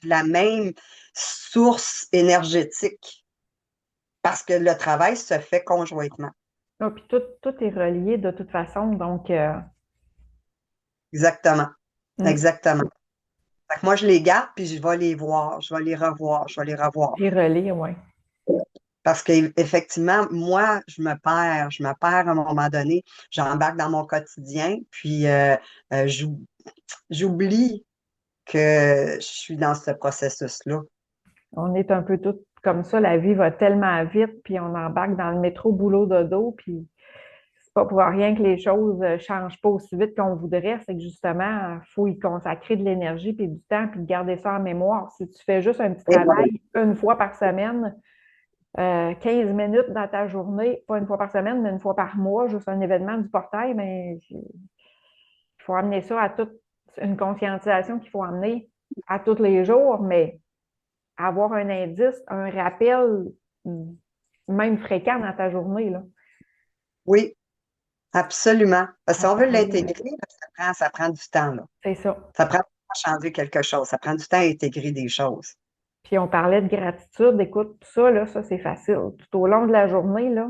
de la même source énergétique parce que le travail se fait conjointement. Ah, puis tout est relié de toute façon, donc Exactement. mm, Exactement. Fait que moi, je les garde, puis je vais les voir, je vais les revoir, je vais les revoir. c'est relié, oui. Parce qu'effectivement, moi, je me perds à un moment donné, j'embarque dans mon quotidien, puis j'oublie que je suis dans ce processus-là. On est un peu tous comme ça, la vie va tellement vite, puis on embarque dans le métro boulot dodo, puis c'est pas pour rien que les choses changent pas aussi vite qu'on voudrait, c'est que justement, il faut y consacrer de l'énergie puis du temps, puis de garder ça en mémoire. Si tu fais juste un petit Et voilà. travail une fois par semaine, 15 minutes dans ta journée, pas une fois par semaine, mais une fois par mois, juste un événement du portail, mais il faut amener ça à toute une conscientisation qu'il faut amener à tous les jours, mais avoir un indice, un rappel, même fréquent dans ta journée, là. Oui, absolument. Parce que si On on veut parlait, l'intégrer, ça prend du temps, là. c'est ça. Ça prend du temps à changer quelque chose. Ça prend du temps à intégrer des choses. Puis on parlait de gratitude. Écoute, ça, là, ça, c'est facile. Tout au long de la journée, là,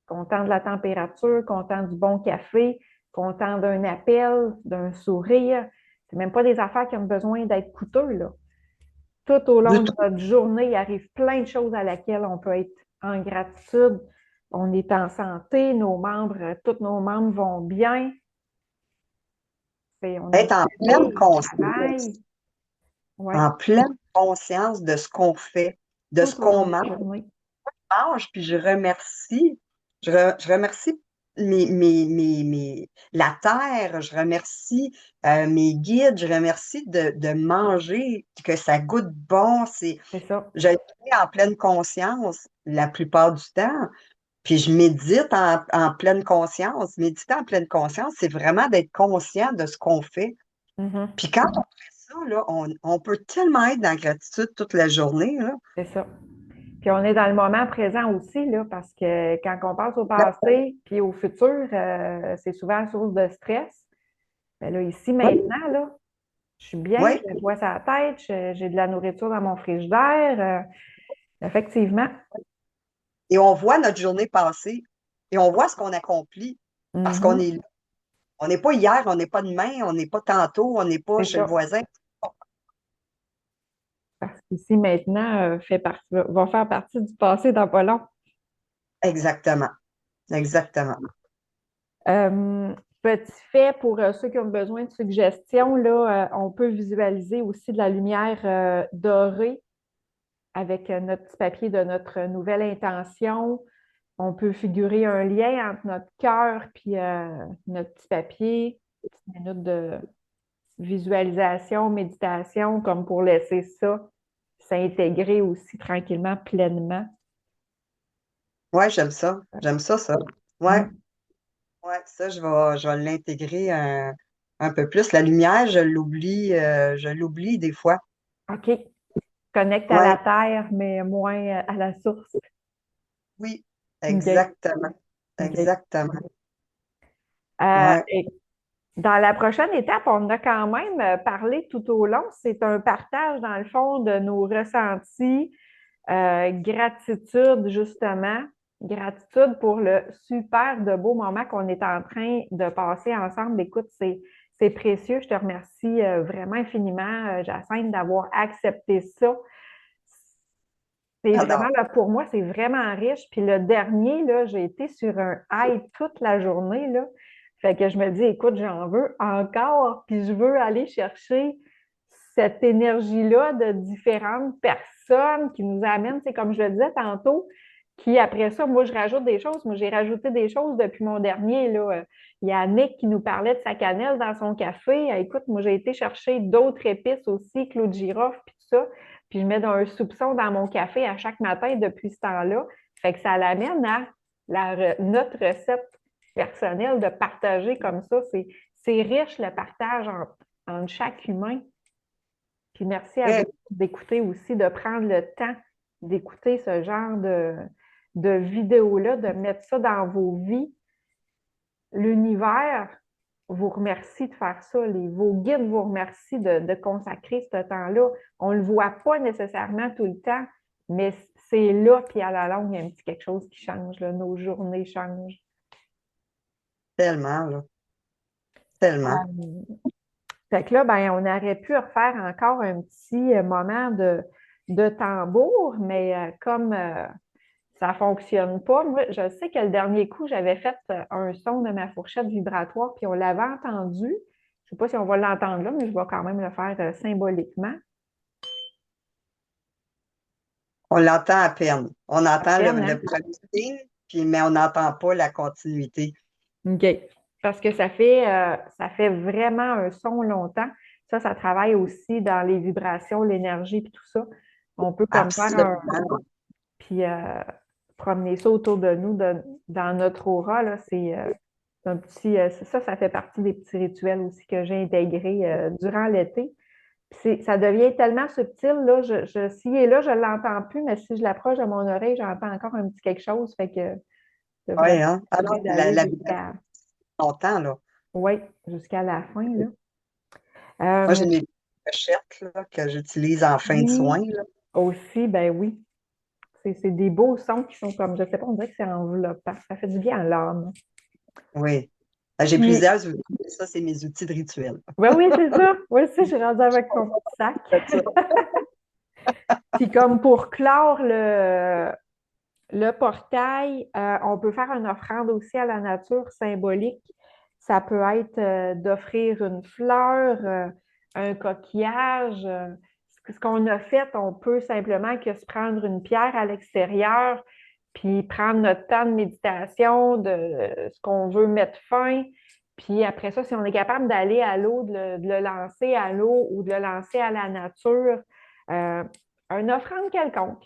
content de la température, content du bon café, content d'un appel, d'un sourire. C'est même pas des affaires qui ont besoin d'être coûteux, là. Tout au long Du de tout. notre journée, il arrive plein de choses à laquelle on peut être en gratitude. On est en santé, tous nos membres vont bien. On est Être en pleine payé, on conscience, travaille. Ouais, en pleine conscience de ce qu'on fait, de ce tout au long qu'on de la journée. mange, puis je remercie la terre, je remercie mes guides, je remercie de manger, que ça goûte bon. C'est ça. Je le fais en pleine conscience la plupart du temps. Puis je médite en pleine conscience. Méditer en pleine conscience, c'est vraiment d'être conscient de ce qu'on fait. Mhm. Puis quand on fait ça, là, on peut tellement être dans la gratitude toute la journée, là. C'est ça. Puis on est dans le moment présent aussi, là, parce que quand on pense au passé puis au futur, c'est souvent source de stress. Mais là, ici, Oui, maintenant, là, je suis bien, oui. je vois sa tête, j'ai de la nourriture dans mon frigidaire. Effectivement. Et on voit notre journée passer et on voit ce qu'on accomplit parce qu'on Mhm. est là. On n'est pas hier, on n'est pas demain, on n'est pas tantôt, on n'est pas C'est chez le ça. voisin. Parce qu'ici, maintenant, va faire partie du passé dans pas long. Exactement. Exactement. Petit fait pour ceux qui ont besoin de suggestions, là, on peut visualiser aussi de la lumière dorée avec notre petit papier de notre nouvelle intention. On peut figurer un lien entre notre cœur puis notre petit papier. Une minute de visualisation, méditation, comme pour laisser ça s'intégrer aussi tranquillement, pleinement. Ouais, j'aime ça. J'aime ça, ça. Ouais, Mm. ouais, ça, je vais l'intégrer un peu plus. La lumière, je l'oublie des fois. OK. Connecte à la Ouais, terre, mais moins à la source. oui, OK. exactement. OK. Exactement. Ouais. Et dans la prochaine étape, on a quand même parlé tout au long. C'est un partage, dans le fond, de nos ressentis, gratitude, justement. Gratitude pour le super de beau moment qu'on est en train de passer ensemble. Écoute, c'est précieux. Je te remercie vraiment infiniment, Jacinthe, d'avoir accepté ça. C'est vraiment, J'adore. là, pour moi, c'est vraiment riche. Puis le dernier, là, j'ai été sur un high toute la journée, là. Fait que je me dis, écoute, j'en veux encore, puis je veux aller chercher cette énergie-là de différentes personnes qui nous amènent, c'est comme je le disais tantôt, qui après ça, moi, je rajoute des choses. Moi, j'ai rajouté des choses depuis mon dernier, là. Il y a Annick qui nous parlait de sa cannelle dans son café. Écoute, moi, j'ai été chercher d'autres épices aussi, clou de girofle, puis tout ça. Puis je mets un soupçon dans mon café à chaque matin depuis ce temps-là. Fait que ça l'amène à notre recette personnelle de partager comme ça. C'est riche le partage entre chaque humain. Puis merci à vous Très, d'écouter aussi, de prendre le temps d'écouter ce genre de vidéos-là, de mettre ça dans vos vies. L'univers vous remercie de faire ça. Vos guides vous remercient de consacrer ce temps-là. On ne le voit pas nécessairement tout le temps, mais c'est là, puis à la longue, il y a un petit quelque chose qui change, là. Nos journées changent. tellement, là. Tellement. Euh, Fait que là, ben, on aurait pu refaire encore un petit moment de tambour, mais comme ça ne fonctionne pas, moi, je sais que le dernier coup, j'avais fait un son de ma fourchette vibratoire, puis on l'avait entendu. Je ne sais pas si on va l'entendre là, mais je vais quand même le faire symboliquement. On l'entend à peine. On À entend peine, le hein? premier signe, puis, mais on n'entend pas la continuité. OK. Parce que ça fait vraiment un son longtemps. Ça travaille aussi dans les vibrations, l'énergie, puis tout ça. On peut comme faire Absolument. puis promener ça autour de nous, dans notre aura, là, c'est un petit, ça fait partie des petits rituels aussi que j'ai intégrés durant l'été. Puis ça devient tellement subtil, là, s'il est là, je ne l'entends plus, mais si je l'approche de mon oreille, j'entends encore un petit quelque chose, fait que je devrais Oui, hein? essayer Alors, d'aller la vibration, jusqu'à, longtemps, là. oui, jusqu'à la fin, là. Moi, j'ai Euh, mes pochettes, là, que j'utilise en fin de oui, soin, là. aussi, ben oui, c'est des beaux sons qui sont comme, je ne sais pas, on dirait que c'est enveloppant, ça fait du bien à l'âme. Oui. J'ai Puis, plusieurs outils. Ça, c'est mes outils de rituel. ben oui, c'est ça. Moi aussi, je suis rendue avec mon petit sac. C'est ça. Puis comme pour clore le portail, on peut faire une offrande aussi à la nature symbolique. Ça peut être d'offrir une fleur, un coquillage. Ce qu'on a fait, on peut simplement que se prendre une pierre à l'extérieur, puis prendre notre temps de méditation, de ce qu'on veut mettre fin. Puis après ça, si on est capable d'aller à l'eau, de le lancer à l'eau ou de le lancer à la nature, euh, une offrande quelconque.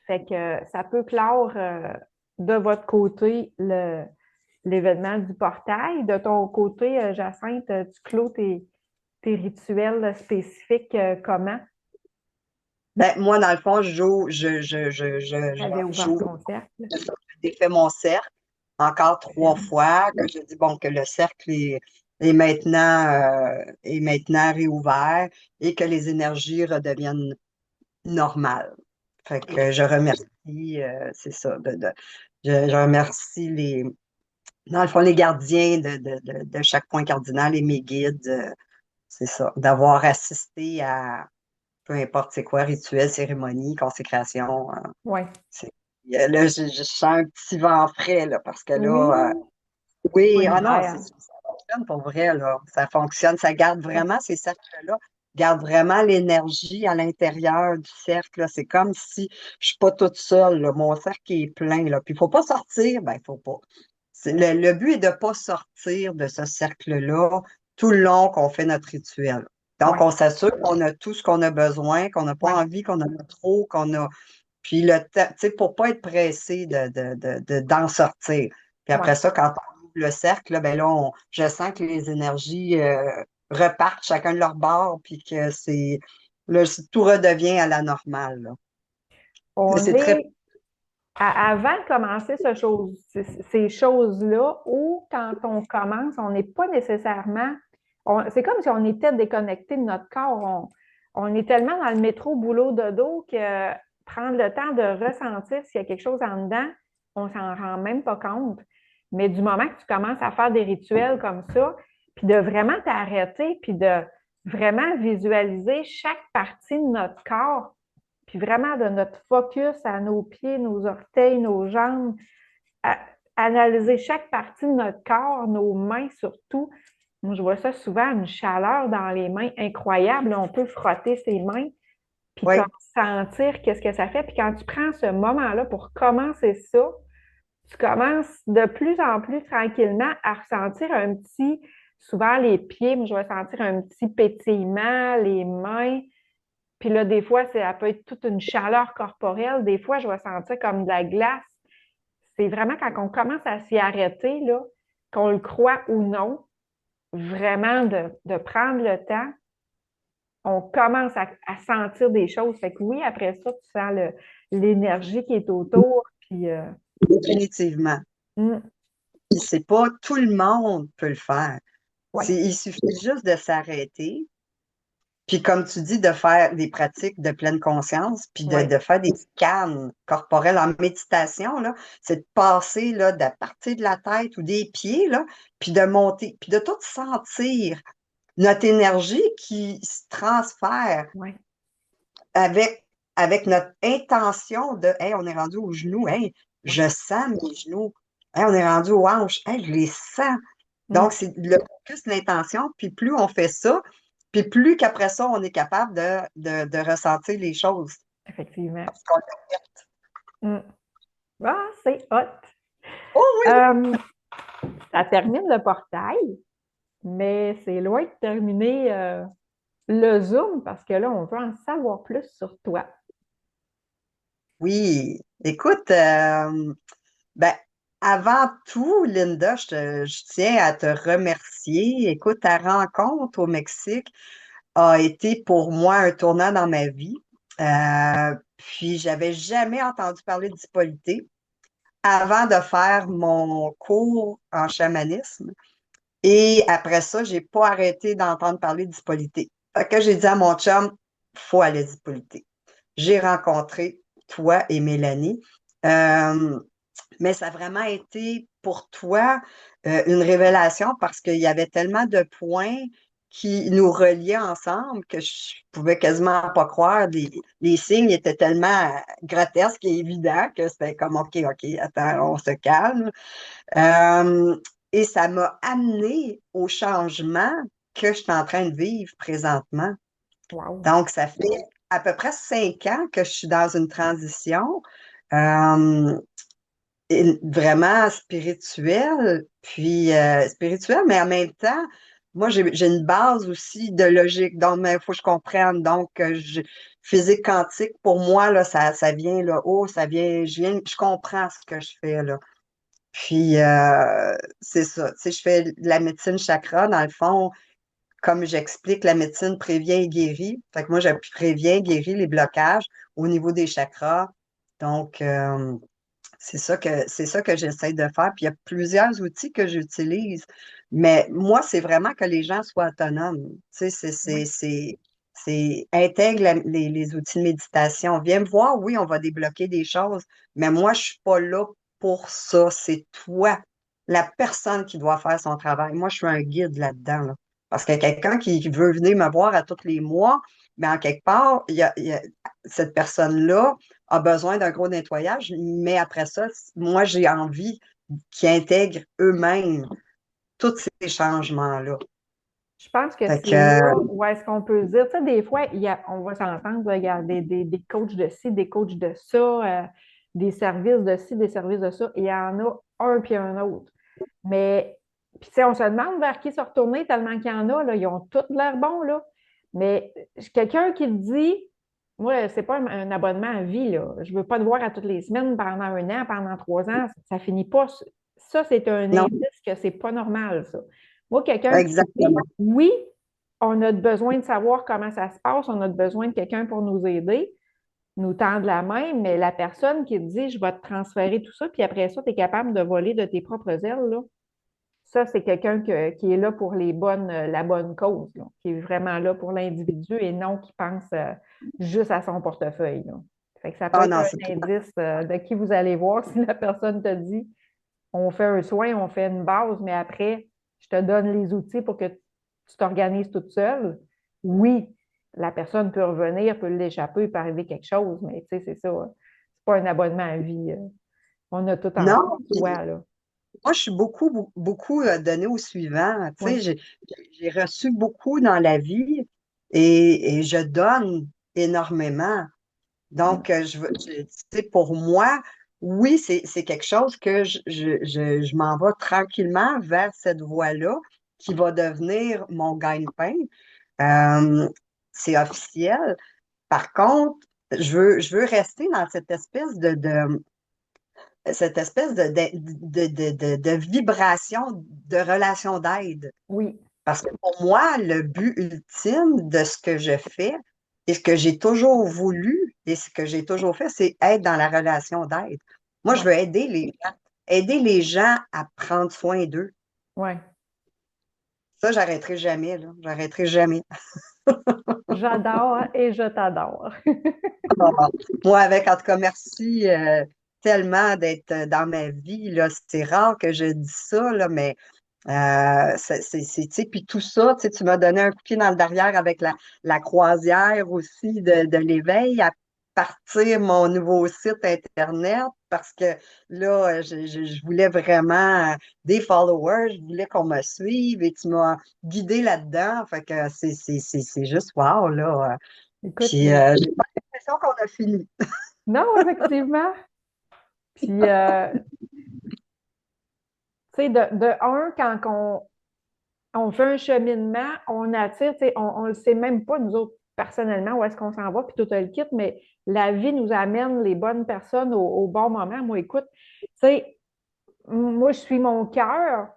Fait que ça peut clore de votre côté l'événement du portail. De ton côté, Jacinthe, tu clôt tes rituels spécifiques comment? Ben, moi, dans le fond, Tu avais ouvert j'ouvre, ton cercle. je défais mon cercle encore 3 fois, que je dis, bon, que le cercle est maintenant réouvert et que les énergies redeviennent normales. Fait que je remercie, c'est ça, je remercie dans le fond, les gardiens de chaque point cardinal et mes guides, c'est ça, d'avoir assisté peu importe c'est quoi, rituel, cérémonie, consécration. Oui. C'est- là, je sens un petit vent frais, là, parce que Oui, là, oui, oui, ah non, ouais, ça fonctionne pour vrai, là. Ça fonctionne, ça garde vraiment ces cercles-là, garde vraiment l'énergie à l'intérieur du cercle, là. C'est comme si je suis pas toute seule, là. Mon cercle est plein, là. Puis il faut pas sortir, ben, il faut pas. Le but est de pas sortir de ce cercle-là tout le long qu'on fait notre rituel. Donc, ouais, on s'assure qu'on a tout ce qu'on a besoin, qu'on n'a pas ouais, envie, qu'on en a trop, qu'on a puis le temps, tu sais, pour pas être pressé d'en sortir. Puis ouais. après ça, quand on ouvre le cercle, là, ben là, je sens que les énergies repartent chacun de leur bord, puis que là, tout redevient à la normale, là. Mais On c'est très, est avant de commencer ces choses-là, ou quand on commence, on n'est pas nécessairement. C'est comme si on était déconnecté de notre corps. On est tellement dans le métro, boulot, dodo que prendre le temps de ressentir s'il y a quelque chose en dedans, on s'en rend même pas compte. Mais du moment que tu commences à faire des rituels comme ça, puis de vraiment t'arrêter, puis de vraiment visualiser chaque partie de notre corps, puis vraiment de notre focus à nos pieds, nos orteils, nos jambes, à analyser chaque partie de notre corps, nos mains surtout. Moi, je vois ça souvent, une chaleur dans les mains incroyable. On peut frotter ses mains, puis comme oui, sentir qu'est-ce que ça fait. Puis quand tu prends ce moment-là pour commencer ça, tu commences de plus en plus tranquillement à ressentir un petit, souvent les pieds, moi, je vais sentir un petit pétillement, les mains. Puis là, des fois, ça peut être toute une chaleur corporelle. Des fois, je vais sentir comme de la glace. C'est vraiment quand on commence à s'y arrêter, là, qu'on le croit ou non, vraiment de prendre le temps, on commence à sentir des choses. Fait que oui, après ça, tu sens l'énergie qui est autour. Puis, définitivement. mm, Puis c'est pas tout le monde peut le faire. ouais, Il suffit juste de s'arrêter. Puis comme tu dis, de faire des pratiques de pleine conscience, puis ouais, de faire des scans corporels en méditation, là, c'est de passer là, de partir de la tête ou des pieds, là, puis de monter, puis de tout sentir notre énergie qui se transfère ouais, avec, avec notre intention de Hey, on est rendu aux genoux, hey, ouais. je sens mes genoux, hey, on est rendu aux hanches, hey, je les sens. Mm, Donc, c'est le focus, l'intention, puis plus on fait ça, puis plus qu'après ça, on est capable de ressentir les choses. effectivement. Parce qu'on- Mm. Ah, c'est hot. Oh oui! Euh, Ça termine le portail, mais c'est loin de terminer le Zoom parce que là, on veut en savoir plus sur toi. Oui, écoute, ben, avant tout, Linda, je tiens à te remercier. Écoute, ta rencontre au Mexique a été pour moi un tournant dans ma vie. Puis, j'avais jamais entendu parler de dispolité avant de faire mon cours en chamanisme. Et après ça, j'ai pas arrêté d'entendre parler de dispolité. Fait que j'ai dit à mon chum, faut aller dispolité. J'ai rencontré toi et Mélanie. Euh, mais ça a vraiment été pour toi une révélation parce qu'il y avait tellement de points qui nous reliaient ensemble que je pouvais quasiment pas croire. Les signes étaient tellement grotesques et évidents que c'était comme OK, OK, attends, on se calme. Euh, et ça m'a amené au changement que je suis en train de vivre présentement. Wow. Donc, ça fait à peu près 5 ans que je suis dans une transition. Euh, vraiment spirituel, puis spirituel, mais en même temps, moi, j'ai une base aussi de logique, donc il faut que je comprenne. Donc, physique quantique, pour moi, là, ça vient là, haut, ça vient, je comprends ce que je fais là. Puis, c'est ça. Tu sais, je fais de la médecine chakra, dans le fond, comme j'explique, la médecine prévient et guérit. Fait que moi, je préviens, guéris les blocages au niveau des chakras. Donc, c'est ça que j'essaie de faire. Puis il y a plusieurs outils que j'utilise. Mais moi, c'est vraiment que les gens soient autonomes. Tu sais, Oui, intègre les outils de méditation. Viens me voir, oui, on va débloquer des choses, mais moi, je suis pas là pour ça. C'est toi, la personne qui doit faire son travail. Moi, je suis un guide là-dedans, là. Parce que quelqu'un qui veut venir me voir à tous les mois, mais en quelque part, cette personne-là a besoin d'un gros nettoyage, mais après ça, moi, j'ai envie qu'ils intègrent eux-mêmes tous ces changements-là. Je pense que Fait c'est que, là où est-ce qu'on peut se dire, tu sais, des fois, on va s'entendre, là, il y a des coachs de ci, des coachs de ça, des services de ci, des services de ça. Il y en a un puis un autre. Mais, puis tu sais, on se demande vers qui se retourner tellement qu'il y en a, là, ils ont tous l'air bons, là. Mais quelqu'un qui te dit, moi, c'est pas un abonnement à vie, là. Je veux pas te voir à toutes les semaines pendant un an, pendant 3 ans, ça finit pas. Ça, c'est un non, indice que c'est pas normal, ça. Moi, quelqu'un qui dit, exactement. oui, on a besoin de savoir comment ça se passe, on a besoin de quelqu'un pour nous aider, nous tendre la main, mais la personne qui te dit, je vais te transférer tout ça, puis après ça, tu es capable de voler de tes propres ailes, là. Ça, c'est quelqu'un qui est là pour la bonne cause, là, qui est vraiment là pour l'individu et non qui pense juste à son portefeuille, là. Fait que ça peut Ah être non, c'est un indice de qui vous allez voir si la personne te dit, on fait un soin, on fait une base, mais après, je te donne les outils pour que tu t'organises toute seule. Oui, la personne peut revenir, peut l'échapper, peut arriver quelque chose, mais tu sais, c'est ça, hein. C'est pas un abonnement à vie. On a tout en non, soi, là. moi, je suis beaucoup donnée au suivant. Tu sais, Oui. j'ai reçu beaucoup dans la vie et je donne énormément. Donc, tu sais, pour moi, oui, c'est quelque chose que je m'en vais tranquillement vers cette voie-là qui va devenir mon gagne-pain. Euh, c'est officiel. Par contre, je veux rester dans cette espèce de vibration de relation d'aide. Oui. Parce que pour moi, le but ultime de ce que je fais et ce que j'ai toujours voulu et ce que j'ai toujours fait, c'est être dans la relation d'aide. Moi, je Oui. veux aider les gens à prendre soin d'eux. Oui. Ça, j'arrêterai jamais, là. J'arrêterai jamais. J'adore et je t'adore. Ah, moi, en tout cas, merci tellement d'être dans ma vie, là. C'est rare que je dise ça, là, mais tu sais, puis tout ça, tu sais, tu m'as donné un coup de pied dans le derrière avec la croisière aussi de l'éveil à partir mon nouveau site Internet parce que là, je voulais vraiment des followers, je voulais qu'on me suive et tu m'as guidé là-dedans. Fait que c'est juste wow, là. Écoute, Puis j'ai pas l'impression qu'on a fini. non, effectivement. Puis, tu sais, de un, quand on fait un cheminement, on attire, tu sais, on ne le sait même pas, nous autres, personnellement, où est-ce qu'on s'en va, puis tout le kit, mais la vie nous amène les bonnes personnes au bon moment. Moi, écoute, tu sais, moi, je suis mon cœur,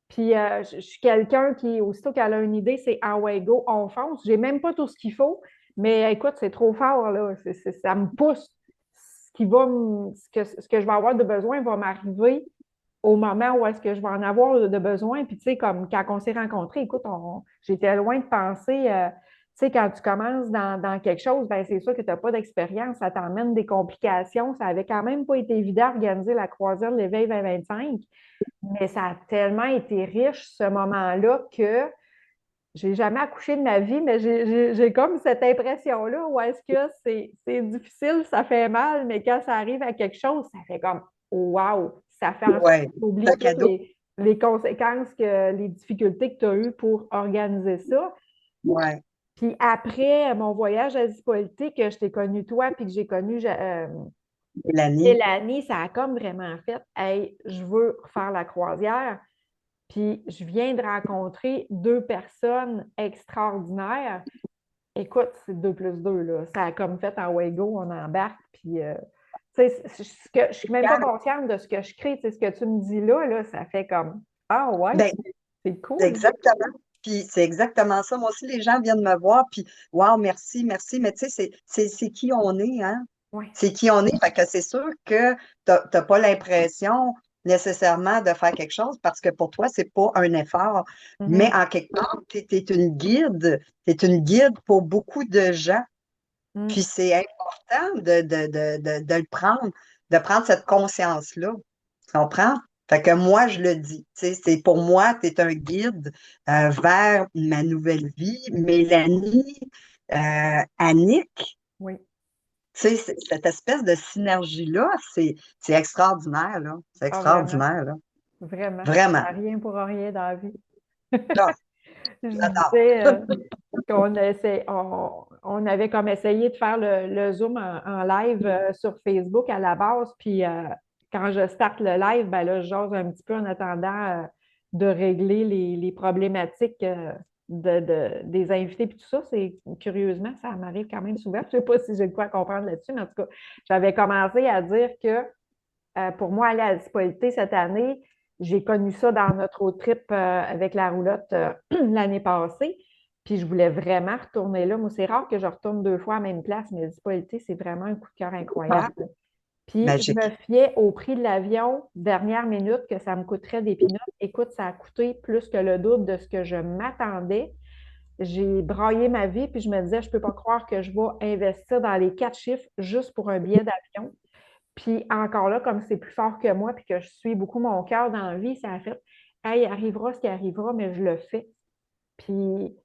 puis je suis quelqu'un qui, aussitôt qu'elle a une idée, c'est ah ouais, go, on fonce. J'ai même pas tout ce qu'il faut, mais écoute, c'est trop fort, là. Ça me pousse. Ce que je vais avoir de besoin va m'arriver au moment où est-ce que je vais en avoir de besoin. Puis, tu sais, comme quand on s'est rencontrés, écoute, j'étais loin de penser, tu sais, quand tu commences dans quelque chose, ben c'est sûr que tu n'as pas d'expérience, ça t'emmène des complications. Ça avait quand même pas été évident d'organiser la croisière de l'éveil 2025, mais ça a tellement été riche, ce moment-là, que j'ai jamais accouché de ma vie, mais j'ai comme cette impression-là où est-ce que c'est difficile, ça fait mal, mais quand ça arrive à quelque chose, ça fait comme wow, ça fait en sorte Ouais, que tu c'est un oublies toutes cadeau. les conséquences, les difficultés que tu as eues pour organiser ça. Ouais, Puis après mon voyage à Zipolité, que je t'ai connu toi, puis que j'ai connu Mélanie. Mélanie, ça a comme vraiment fait, hey, je veux faire la croisière. Puis je viens de rencontrer deux personnes extraordinaires. Écoute, c'est 2 plus 2 là. Ça a comme fait en Wego, on embarque. Puis, tu sais, je suis même pas consciente de ce que je crée. Tu sais, ce que tu me dis là, ça fait comme ah ouais, Ben, c'est cool. exactement. Puis c'est exactement ça. Moi aussi, les gens viennent me voir, puis wow, merci, merci. Mais tu sais, c'est qui on est, hein? Oui. C'est qui on est. Fait que c'est sûr que t'as pas l'impression nécessairement de faire quelque chose parce que pour toi, c'est pas un effort. Mais Mhm. en quelque part, t'es une guide. T'es une guide pour beaucoup de gens. Mm. Puis c'est important de le prendre, de prendre cette conscience-là. Tu comprends? Fait que moi, je le dis, tu sais, c'est pour moi, tu es un guide vers ma nouvelle vie. Mélanie, Annick, Oui, tu sais, cette espèce de synergie-là, c'est extraordinaire, là. C'est ah, vraiment, extraordinaire, là. vraiment. Vraiment. Ça n'a rien pour rien dans la vie. Ah, Je j'adore. disais on avait comme essayé de faire le Zoom en live sur Facebook à la base, puis quand je starte le live, ben là, je jase un petit peu en attendant de régler les problématiques des invités puis tout ça. C'est curieusement, ça m'arrive quand même souvent. Je ne sais pas si j'ai de quoi comprendre là-dessus, mais en tout cas, j'avais commencé à dire que pour moi, aller à la Dispolité cette année, j'ai connu ça dans notre road trip avec la roulotte l'année passée. Puis je voulais vraiment retourner là. Moi, c'est rare que je retourne 2 fois à la même place, mais la Dispolité, c'est vraiment un coup de cœur Ah, incroyable. Puis je me magique. fiais au prix de l'avion, dernière minute, que ça me coûterait des peanuts. Écoute, ça a coûté plus que le double de ce que je m'attendais. J'ai braillé ma vie, puis je me disais, je ne peux pas croire que je vais investir dans les 4 chiffres juste pour un billet d'avion. Puis encore là, comme c'est plus fort que moi, puis que je suis beaucoup mon cœur dans la vie, ça a fait, hey, arrivera ce qui arrivera, mais je le fais. Puis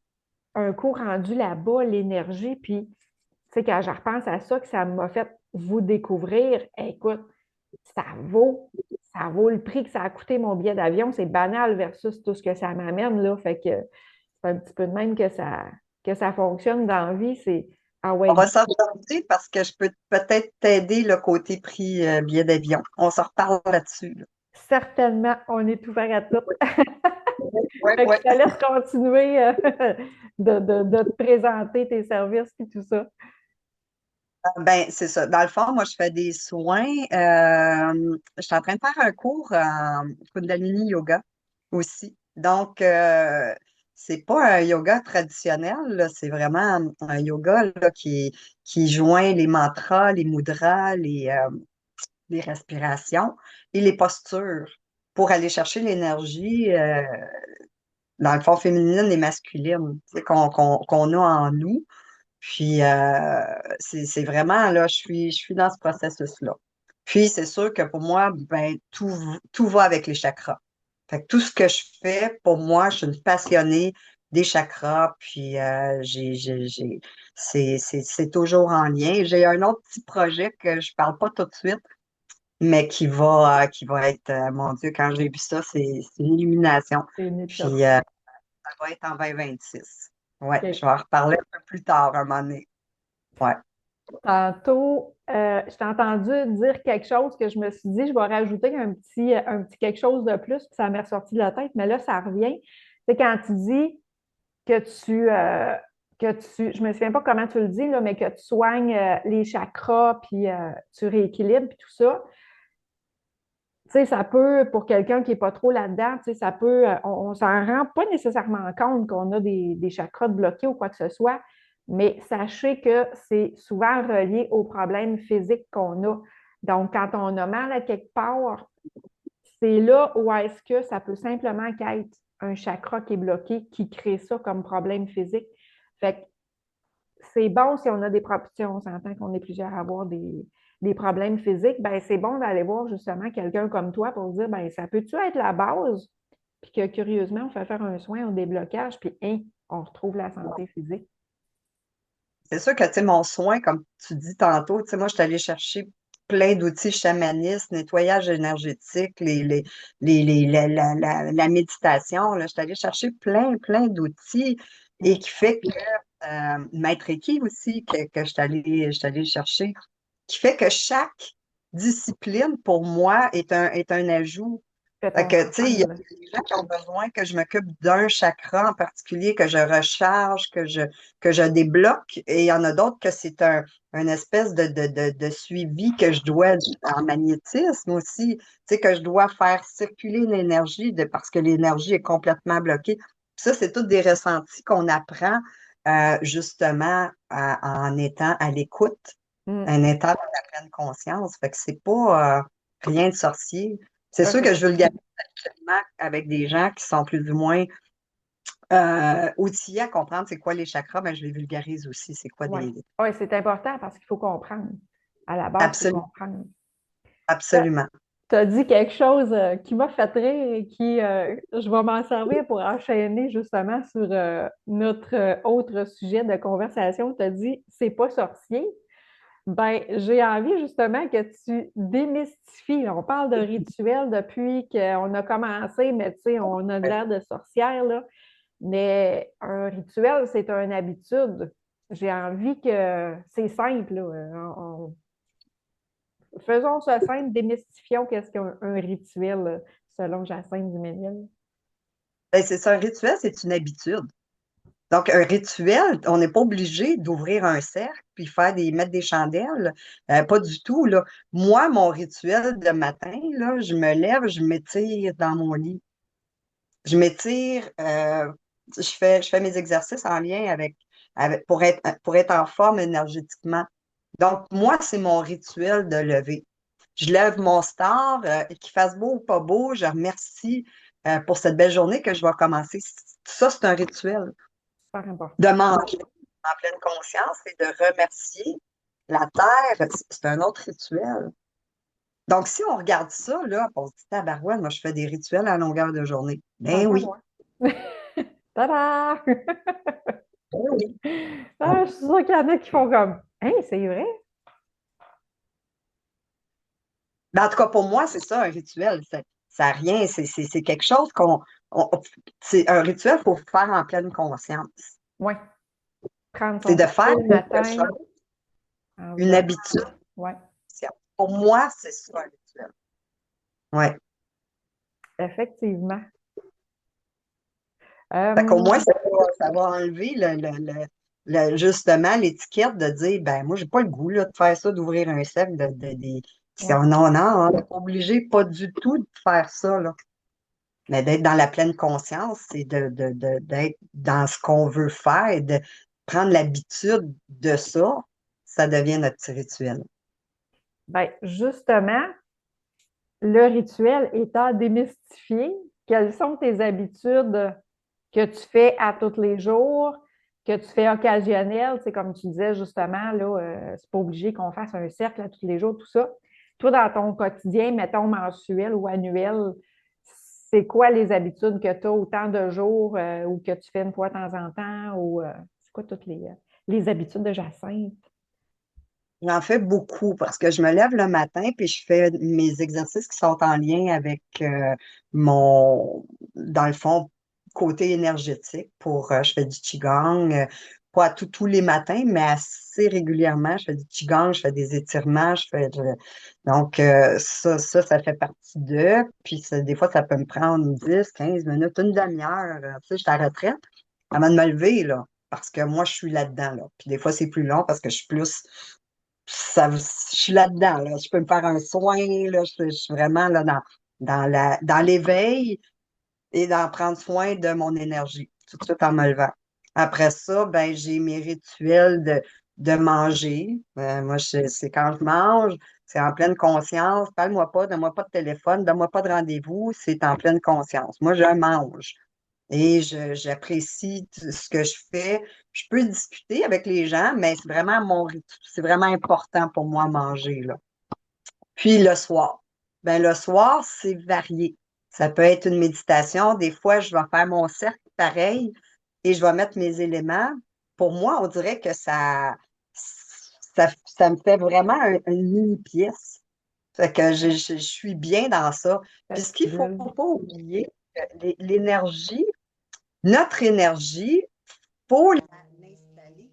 un coup rendu là-bas, l'énergie, puis tu sais, quand je repense à ça, que ça m'a fait vous découvrir, écoute, ça vaut, ça vaut le prix que ça a coûté mon billet d'avion. C'est banal versus tout ce que ça m'amène, là. Fait que c'est un petit peu de même que ça fonctionne dans la vie. C'est, ah On ouais, va s'en reparler parce que je peux peut-être t'aider le côté prix billet d'avion. On s'en reparle là-dessus, là. certainement, on est ouvert à tout. Oui, Fait que oui. je te laisse continuer de te présenter tes services et tout ça. Ben, c'est ça. Dans le fond, moi, je fais des soins. Je suis en train de faire un cours en Kundalini Yoga aussi. Donc, c'est pas un yoga traditionnel, là. C'est vraiment un yoga là, qui joint les mantras, les mudras, les respirations et les postures pour aller chercher l'énergie, dans le fond, féminine et masculine, tu sais, qu'on a en nous. Puis, c'est vraiment, là, je suis dans ce processus-là. Puis, c'est sûr que pour moi, ben, tout va avec les chakras. Fait que tout ce que je fais, pour moi, je suis une passionnée des chakras, puis c'est toujours en lien. J'ai un autre petit projet que je parle pas tout de suite, mais qui va être, mon Dieu, quand j'ai vu ça, c'est une illumination. C'est une étude. Puis, ça va être en 2026. Ouais, je OK. vais en reparler un peu plus tard, un moment donné. Ouais. Tantôt, je t'ai entendu dire quelque chose que je me suis dit, je vais rajouter un petit quelque chose de plus, puis ça m'est ressorti de la tête, mais là, ça revient. C'est quand tu dis que je me souviens pas comment tu le dis, là, mais que tu soignes les chakras, puis tu rééquilibres, puis tout ça. Tu sais, ça peut, pour quelqu'un qui n'est pas trop là-dedans, tu sais, ça peut, on ne s'en rend pas nécessairement compte qu'on a des chakras bloqués ou quoi que ce soit, mais sachez que c'est souvent relié aux problèmes physiques qu'on a. Donc, quand on a mal à quelque part, c'est là où est-ce que ça peut simplement qu'être un chakra qui est bloqué qui crée ça comme problème physique. Fait que c'est bon si on a des problèmes, si on s'entend qu'on est plusieurs à avoir des problèmes physiques, ben c'est bon d'aller voir justement quelqu'un comme toi pour dire, ben ça peut-tu être la base? Puis que curieusement, on fait faire un soin au déblocage, puis hein, on retrouve la santé physique. C'est sûr que, tu sais, mon soin, comme tu dis tantôt, tu sais, moi, je suis allée chercher plein d'outils chamanistes, nettoyage énergétique, la méditation, là, je suis allée chercher plein, plein d'outils et qui fait que, Maître Reiki aussi, que je suis allée chercher, qui fait que chaque discipline, pour moi, est un ajout. Fait Fait ton que, tu sais, il y a ensemble. des gens qui ont besoin que je m'occupe d'un chakra en particulier, que je recharge, que je débloque. Et il y en a d'autres que c'est un espèce de suivi que je dois en magnétisme aussi. Tu sais, que je dois faire circuler l'énergie parce que l'énergie est complètement bloquée. Puis ça, c'est tous des ressentis qu'on apprend justement en étant à l'écoute, Hmm. un état de la pleine conscience. Fait que c'est pas rien de sorcier. C'est Ça, sûr que c'est je vulgarise actuellement avec des gens qui sont plus ou moins outillés à comprendre c'est quoi les chakras, mais je les vulgarise aussi. C'est quoi ouais. des. Ouais, c'est important parce qu'il faut comprendre. À la base, il faut Absolument, comprendre. Ça, absolument. Tu as dit quelque chose qui m'a fait rire et qui, je vais m'en servir pour enchaîner justement sur notre autre sujet de conversation. Tu as dit, c'est pas sorcier. Ben, j'ai envie justement que tu démystifies. On parle de rituel depuis qu'on a commencé, mais tu sais, on a de l'air de sorcière, là. Mais un rituel, c'est une habitude. J'ai envie que c'est simple, là. Faisons ça simple, démystifions qu'est-ce qu'un rituel, selon Jacinthe Duménil. Ben, c'est ça, un rituel, c'est une habitude. Donc, un rituel, on n'est pas obligé d'ouvrir un cercle puis mettre des chandelles. Pas du tout, là. Moi, mon rituel de matin, là, je me lève, je m'étire dans mon lit. Je m'étire, je fais mes exercices en lien pour être en forme énergétiquement. Donc, moi, c'est mon rituel de lever. Je lève mon star, qu'il fasse beau ou pas beau, je remercie pour cette belle journée que je vais commencer. Ça, c'est un rituel. Super important. De manger en pleine conscience et de remercier la terre, c'est un autre rituel. Donc, si on regarde ça, là, on se dit, tabarouette, moi, je fais des rituels à longueur de journée. Tant Ben qu'à oui, moi. Tada! ben oui. Ah, je suis sûre qu'il y en a qui font comme, hein, c'est vrai? Ben, en tout cas, pour moi, c'est ça, un rituel. Ça n'a rien, c'est quelque chose on- c'est un rituel, il faut faire en pleine conscience. Oui. Prendre C'est son de café faire le quelque matin chose, en se une donnant. habitude. Oui, Pour moi, c'est ça, un rituel. Ouais. effectivement. Fait qu'au Euh, moins, ça va enlever justement l'étiquette de dire, ben, moi, j'ai pas le goût, là, de faire ça, d'ouvrir un cercle ouais. Non, non, on n'est pas obligé, pas du tout de faire ça, là. Mais d'être dans la pleine conscience, c'est d'être dans ce qu'on veut faire et de prendre l'habitude de ça, ça devient notre petit rituel. Ben, justement, le rituel étant démystifié, quelles sont tes habitudes que tu fais à tous les jours, que tu fais occasionnelles? C'est comme tu disais justement, là, c'est pas obligé qu'on fasse un cercle à tous les jours, tout ça. Toi, dans ton quotidien, mettons mensuel ou annuel, c'est quoi les habitudes que tu as autant de jours ou que tu fais une fois de temps en temps ou c'est quoi toutes les habitudes de Jacinthe? J'en fais beaucoup parce que je me lève le matin puis je fais mes exercices qui sont en lien avec dans le fond, côté énergétique je fais du Qigong, pas tous les matins, mais assez régulièrement. Je fais du Qigong, je fais des étirements, donc ça fait partie d'eux. Puis des fois, ça peut me prendre 10, 15 minutes, une demi-heure. Tu sais, je suis à la retraite avant de me lever, là, parce que moi, je suis là-dedans, là. Puis des fois, c'est plus long parce que je suis plus je suis là-dedans, là. Je peux me faire un soin, là. Je suis vraiment là dans l'éveil et d'en prendre soin de mon énergie, tout de suite en me levant. Après ça, ben, j'ai mes rituels de manger. Moi, c'est quand je mange, c'est en pleine conscience. Parle-moi pas, donne-moi pas de téléphone, donne-moi pas de rendez-vous, c'est en pleine conscience. Moi, je mange. Et j'apprécie ce que je fais. Je peux discuter avec les gens, mais c'est vraiment c'est vraiment important pour moi manger, là. Puis le soir. Ben, le soir, c'est varié. Ça peut être une méditation. Des fois, je vais faire mon cercle pareil et je vais mettre mes éléments. Pour moi, on dirait que ça me fait vraiment une mini-pièce. Fait que je suis bien dans ça. Ta Puis ce petite qu'il faut bulle. pas oublier, l'énergie, notre énergie, faut l'installer,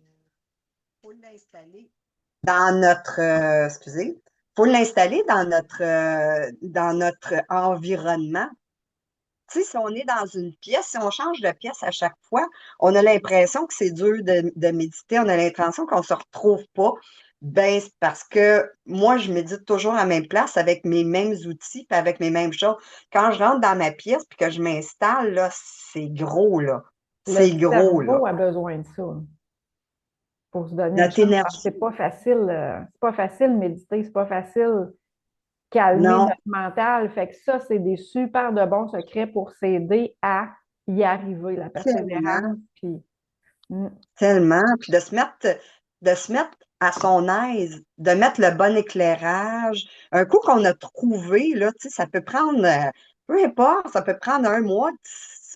faut l'installer dans excusez, faut l'installer dans notre environnement. Tu sais, si on est dans une pièce, si on change de pièce à chaque fois, on a l'impression que c'est dur de méditer, on a l'impression qu'on ne se retrouve pas. Ben, c'est parce que moi, je médite toujours à la même place avec mes mêmes outils puis avec mes mêmes choses. Quand je rentre dans ma pièce puis que je m'installe, là, c'est gros, là. Le C'est gros, là. cerveau a besoin de ça pour se donner une Notre chance parce que énergie, c'est pas facile de méditer, c'est pas facile calmer non, notre mental. Fait que ça, c'est des super de bons secrets pour s'aider à y arriver, la tellement. persévérance. Puis, mm, Tellement. Puis de se mettre à son aise, de mettre le bon éclairage. Un coup qu'on a trouvé, là, tu sais, ça peut prendre, peu importe, ça peut prendre un mois,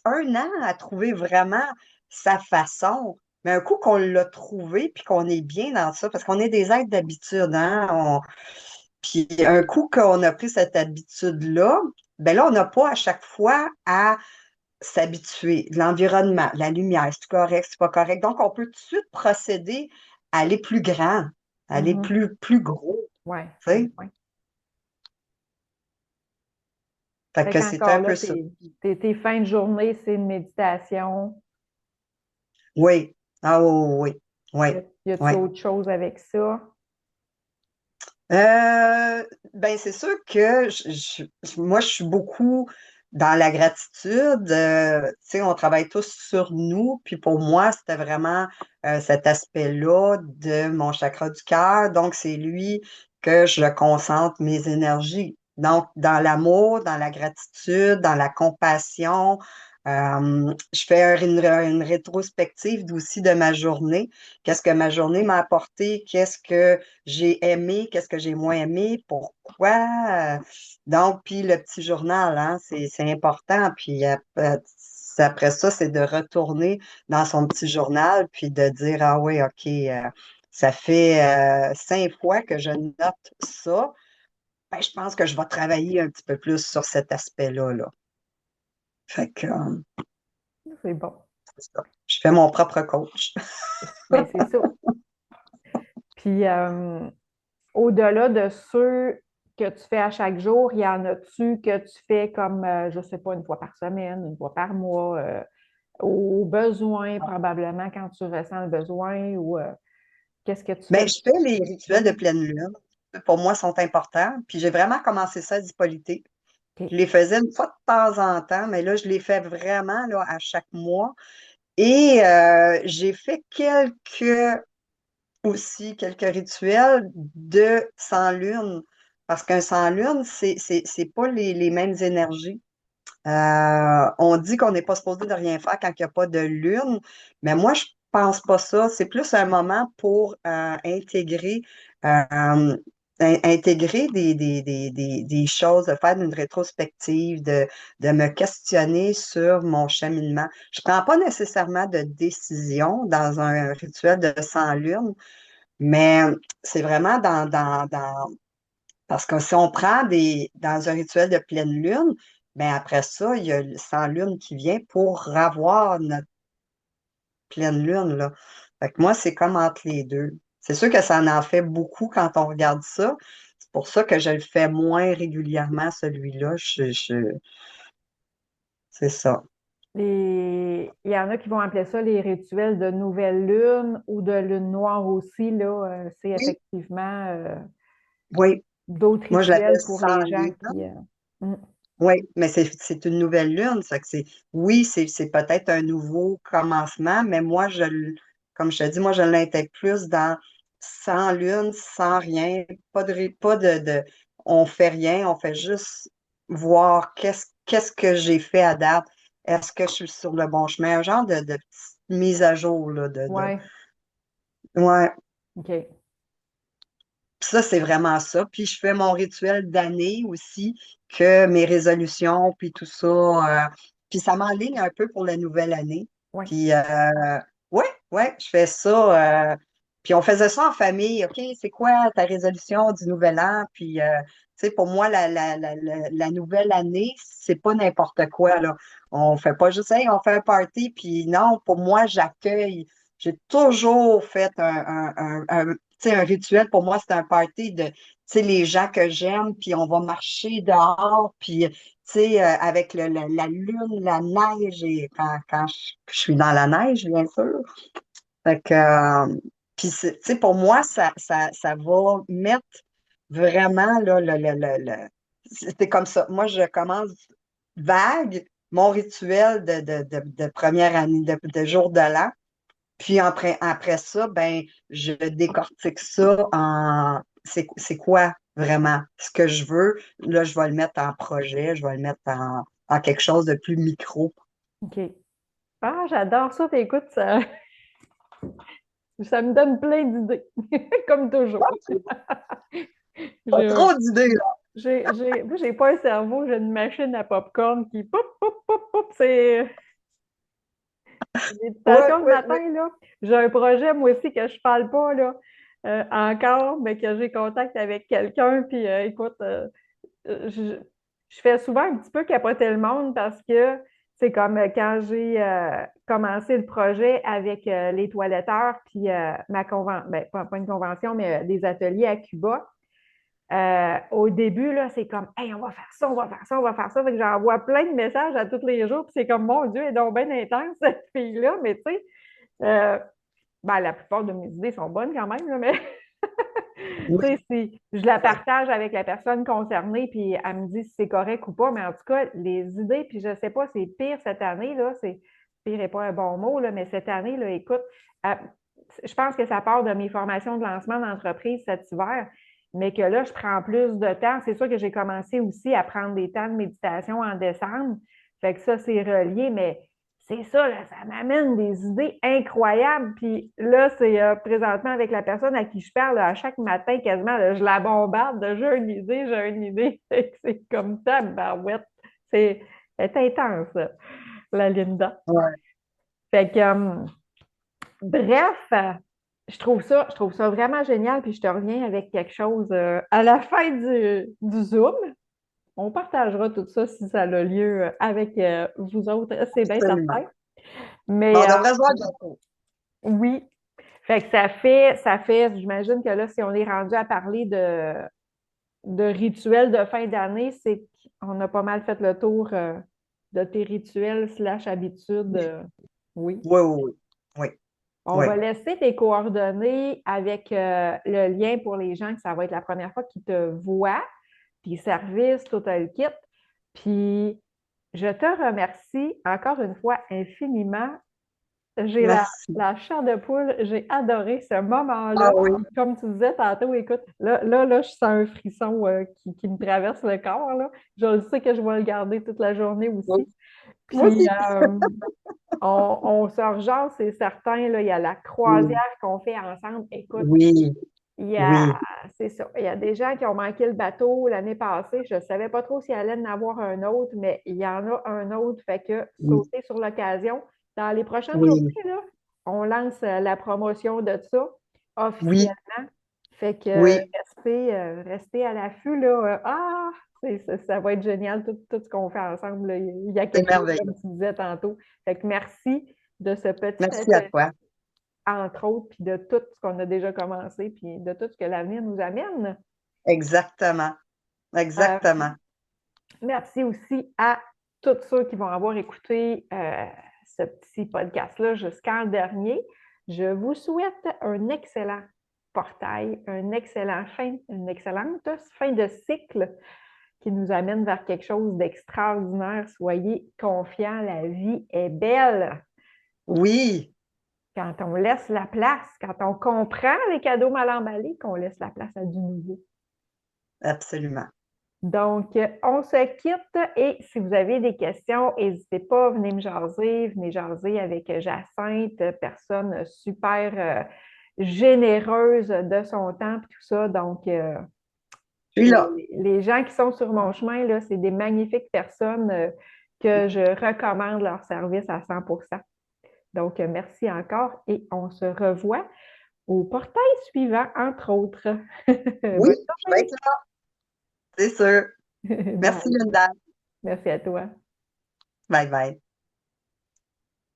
1 an à trouver vraiment sa façon. Mais un coup qu'on l'a trouvé, puis qu'on est bien dans ça, parce qu'on est des êtres d'habitude, hein? Puis un coup qu'on a pris cette habitude-là, ben là, on n'a pas à chaque fois à s'habituer. L'environnement, la lumière, c'est correct, c'est pas correct. Donc, on peut tout de suite procéder à aller plus grand, à aller Mhm. plus gros, Ouais, tu sais. ouais. Fait Fait que c'est qu'encore un là, peu ça. tes fins de journée, c'est une méditation. Oui. Ah oui, oui, oui. Y a-tu Oui. autre chose avec ça? Ben c'est sûr que moi, je suis beaucoup dans la gratitude. Tu sais, on travaille tous sur nous. Puis pour moi, c'était vraiment cet aspect-là de mon chakra du cœur. Donc, c'est lui que je concentre mes énergies. Donc, dans l'amour, dans la gratitude, dans la compassion. Je fais une rétrospective aussi de ma journée. Qu'est-ce que ma journée m'a apporté? Qu'est-ce que j'ai aimé, qu'est-ce que j'ai moins aimé, pourquoi. Donc, puis le petit journal, hein, c'est important. Puis après ça, c'est de retourner dans son petit journal, puis de dire, ah oui, OK, ça fait 5 fois que je note ça. Ben, je pense que je vais travailler un petit peu plus sur cet aspect-là, là. Fait que, C'est bon. c'est ça. Je fais mon propre coach. Ben, c'est ça. Puis, au-delà de ceux que tu fais à chaque jour, y en a-tu que tu fais comme, je sais pas, une fois par semaine, une fois par mois, au besoin, probablement, quand tu ressens le besoin, ou qu'est-ce que tu Mais fais je fais les rituels de d'habitude? pleine lune. Pour moi, sont importants. Puis j'ai vraiment commencé ça d'Hippolyte. OK. Je les faisais une fois de temps en temps, mais là, je les fais vraiment là, à chaque mois. Et j'ai fait quelques rituels de sans lune. Parce qu'un sans lune, c'est pas les mêmes énergies. On dit qu'on n'est pas supposé de rien faire quand il n'y a pas de lune, mais moi, je pense pas ça. C'est plus un moment pour euh, intégrer des choses, de faire une rétrospective, de me questionner sur mon cheminement. Je prends pas nécessairement de décision dans un rituel de sans lune, mais c'est vraiment parce que si on prend dans un rituel de pleine lune, ben après ça, il y a le sans lune qui vient pour avoir notre pleine lune, là. Fait que moi, c'est comme entre les deux. C'est sûr que ça en fait beaucoup quand on regarde ça. C'est pour ça que je le fais moins régulièrement, celui-là. C'est ça. Il y en a qui vont appeler ça les rituels de nouvelle lune ou de lune noire aussi, là. C'est Oui, effectivement oui. d'autres Moi, je l'appelle rituels pour sans les gens lune. qui. Mm, Oui, mais c'est une nouvelle lune. Ça fait que oui, c'est peut-être un nouveau commencement, mais moi, comme je te dis, moi, je l'intègre plus dans sans lune, sans rien, on fait rien, on fait juste voir qu'est-ce que j'ai fait à date. Est-ce que je suis sur le bon chemin? Un genre de petite mise à jour, là, ouais, ouais. OK. Puis ça, c'est vraiment ça. Puis je fais mon rituel d'année aussi, que mes résolutions, puis tout ça. Puis ça m'enligne un peu pour la nouvelle année. Ouais. Puis ouais, ouais, je fais ça. Puis on faisait ça en famille. OK, c'est quoi ta résolution du nouvel an? Puis tu sais, pour moi, la nouvelle année, c'est pas n'importe quoi, là. On fait pas juste, hey, on fait un party. Puis non, pour moi, j'accueille. J'ai toujours fait tu sais, un rituel, pour moi, c'est un party de, tu sais, les gens que j'aime, puis on va marcher dehors, puis, tu sais, avec la lune, la neige, et quand je suis dans la neige, bien sûr. Fait que, puis, tu sais, pour moi, ça va mettre vraiment, là, c'était comme ça. Moi, je commence vague mon rituel de première année, de jour de l'an. Puis après ça, ben, je décortique ça en c'est quoi vraiment ce que je veux. Là, je vais le mettre en projet, je vais le mettre en quelque chose de plus micro. OK. Ah, j'adore ça. Écoute, Ça me donne plein d'idées, comme toujours. Pas J'ai trop d'idées, là. moi, j'ai pas un cerveau, j'ai une machine à popcorn qui pop, pop, pop, pop, c'est Oui, méditation le oui, oui. matin, là. J'ai un projet, moi aussi, que je parle pas, là, encore, mais que j'ai contact avec quelqu'un, puis écoute, je fais souvent un petit peu capoter le monde parce que c'est comme quand j'ai commencé le projet avec les toiletteurs, puis ma convention, ben, pas une convention, mais des ateliers à Cuba. Au début, là, c'est comme, hey, on va faire ça, on va faire ça, on va faire ça. Fait que j'envoie plein de messages à tous les jours, puis c'est comme, mon Dieu, elle est donc bien intense, cette fille-là. Mais tu sais, euh, ben, la plupart de mes idées sont bonnes quand même, là, mais tu sais, Oui, si je la partage avec la personne concernée, puis elle me dit si c'est correct ou pas, mais en tout cas, les idées, puis je sais pas, c'est pire cette année, là, c'est pire n'est pas un bon mot, là, mais cette année, là, écoute, euh, je pense que ça part de mes formations de lancement d'entreprise cet hiver, mais que là, je prends plus de temps. C'est sûr que j'ai commencé aussi à prendre des temps de méditation en décembre, fait que ça, c'est relié, mais c'est ça, là, ça m'amène des idées incroyables. Puis là, c'est présentement avec la personne à qui je parle, là, à chaque matin, quasiment, là, je la bombarde de j'ai une idée, j'ai une idée. C'est comme ça, barouette. C'est intense, la Linda. ouais. Fait que, bref, je trouve ça vraiment génial. Puis je te reviens avec quelque chose à la fin du Zoom. On partagera tout ça si ça a lieu avec vous autres, c'est bien Absolument. certain. Bon, Mais on devrait se voir bientôt. oui, fait que j'imagine que là, si on est rendu à parler de rituels de fin d'année, c'est qu'on a pas mal fait le tour de tes rituels slash habitudes. Oui. Oui, oui, oui. Oui, On oui. va laisser tes coordonnées avec le lien pour les gens que ça va être la première fois qu'ils te voient, tes services, tout le kit. Puis, je te remercie encore une fois infiniment. J'ai Merci. la chair de poule, j'ai adoré ce Ah moment-là. oui. Comme tu disais tantôt, écoute, je sens un frisson qui me traverse le corps, là. Je sais que je vais le garder toute la journée Oui. aussi. Moi Puis, aussi. on se rejase, c'est certain, là, il y a la Oui, croisière qu'on fait ensemble. Écoute, oui, il y a, oui, c'est ça, il y a des gens qui ont manqué le bateau l'année passée. Je ne savais pas trop s'il allait en avoir un autre, mais il y en a un autre. Fait que oui, sauter sur l'occasion. Dans les prochaines journées, oui, là, on lance la promotion de ça oui, officiellement. Fait que oui. restez à l'affût, là. Ça va être génial, tout ce qu'on fait ensemble, là. Il y a C'est quelque chose, comme merveilleux. tu disais tantôt. Fait que merci de ce petit Merci à atelier toi. entre autres, puis de tout ce qu'on a déjà commencé, puis de tout ce que l'avenir nous amène. Exactement. Euh, Exactement. merci aussi à tous ceux qui vont avoir écouté ce petit podcast-là jusqu'en dernier. Je vous souhaite un excellent portail, une excellente fin de cycle qui nous amène vers quelque chose d'extraordinaire. Soyez confiants, la vie est belle. Oui, Quand on laisse la place, quand on comprend les cadeaux mal emballés, qu'on laisse la place à du nouveau. absolument. Donc, on se quitte et si vous avez des questions, n'hésitez pas, venez jaser avec Jacinthe, personne super généreuse de son temps et tout ça. Donc, Je suis là. les gens qui sont sur mon chemin, là, c'est des magnifiques personnes que je recommande leur service à 100%. Donc, merci encore et on se revoit au portail suivant, entre autres. Oui, Bonne je vais être là, c'est sûr. journée. Merci, Bye. Linda. Merci à toi. Bye bye.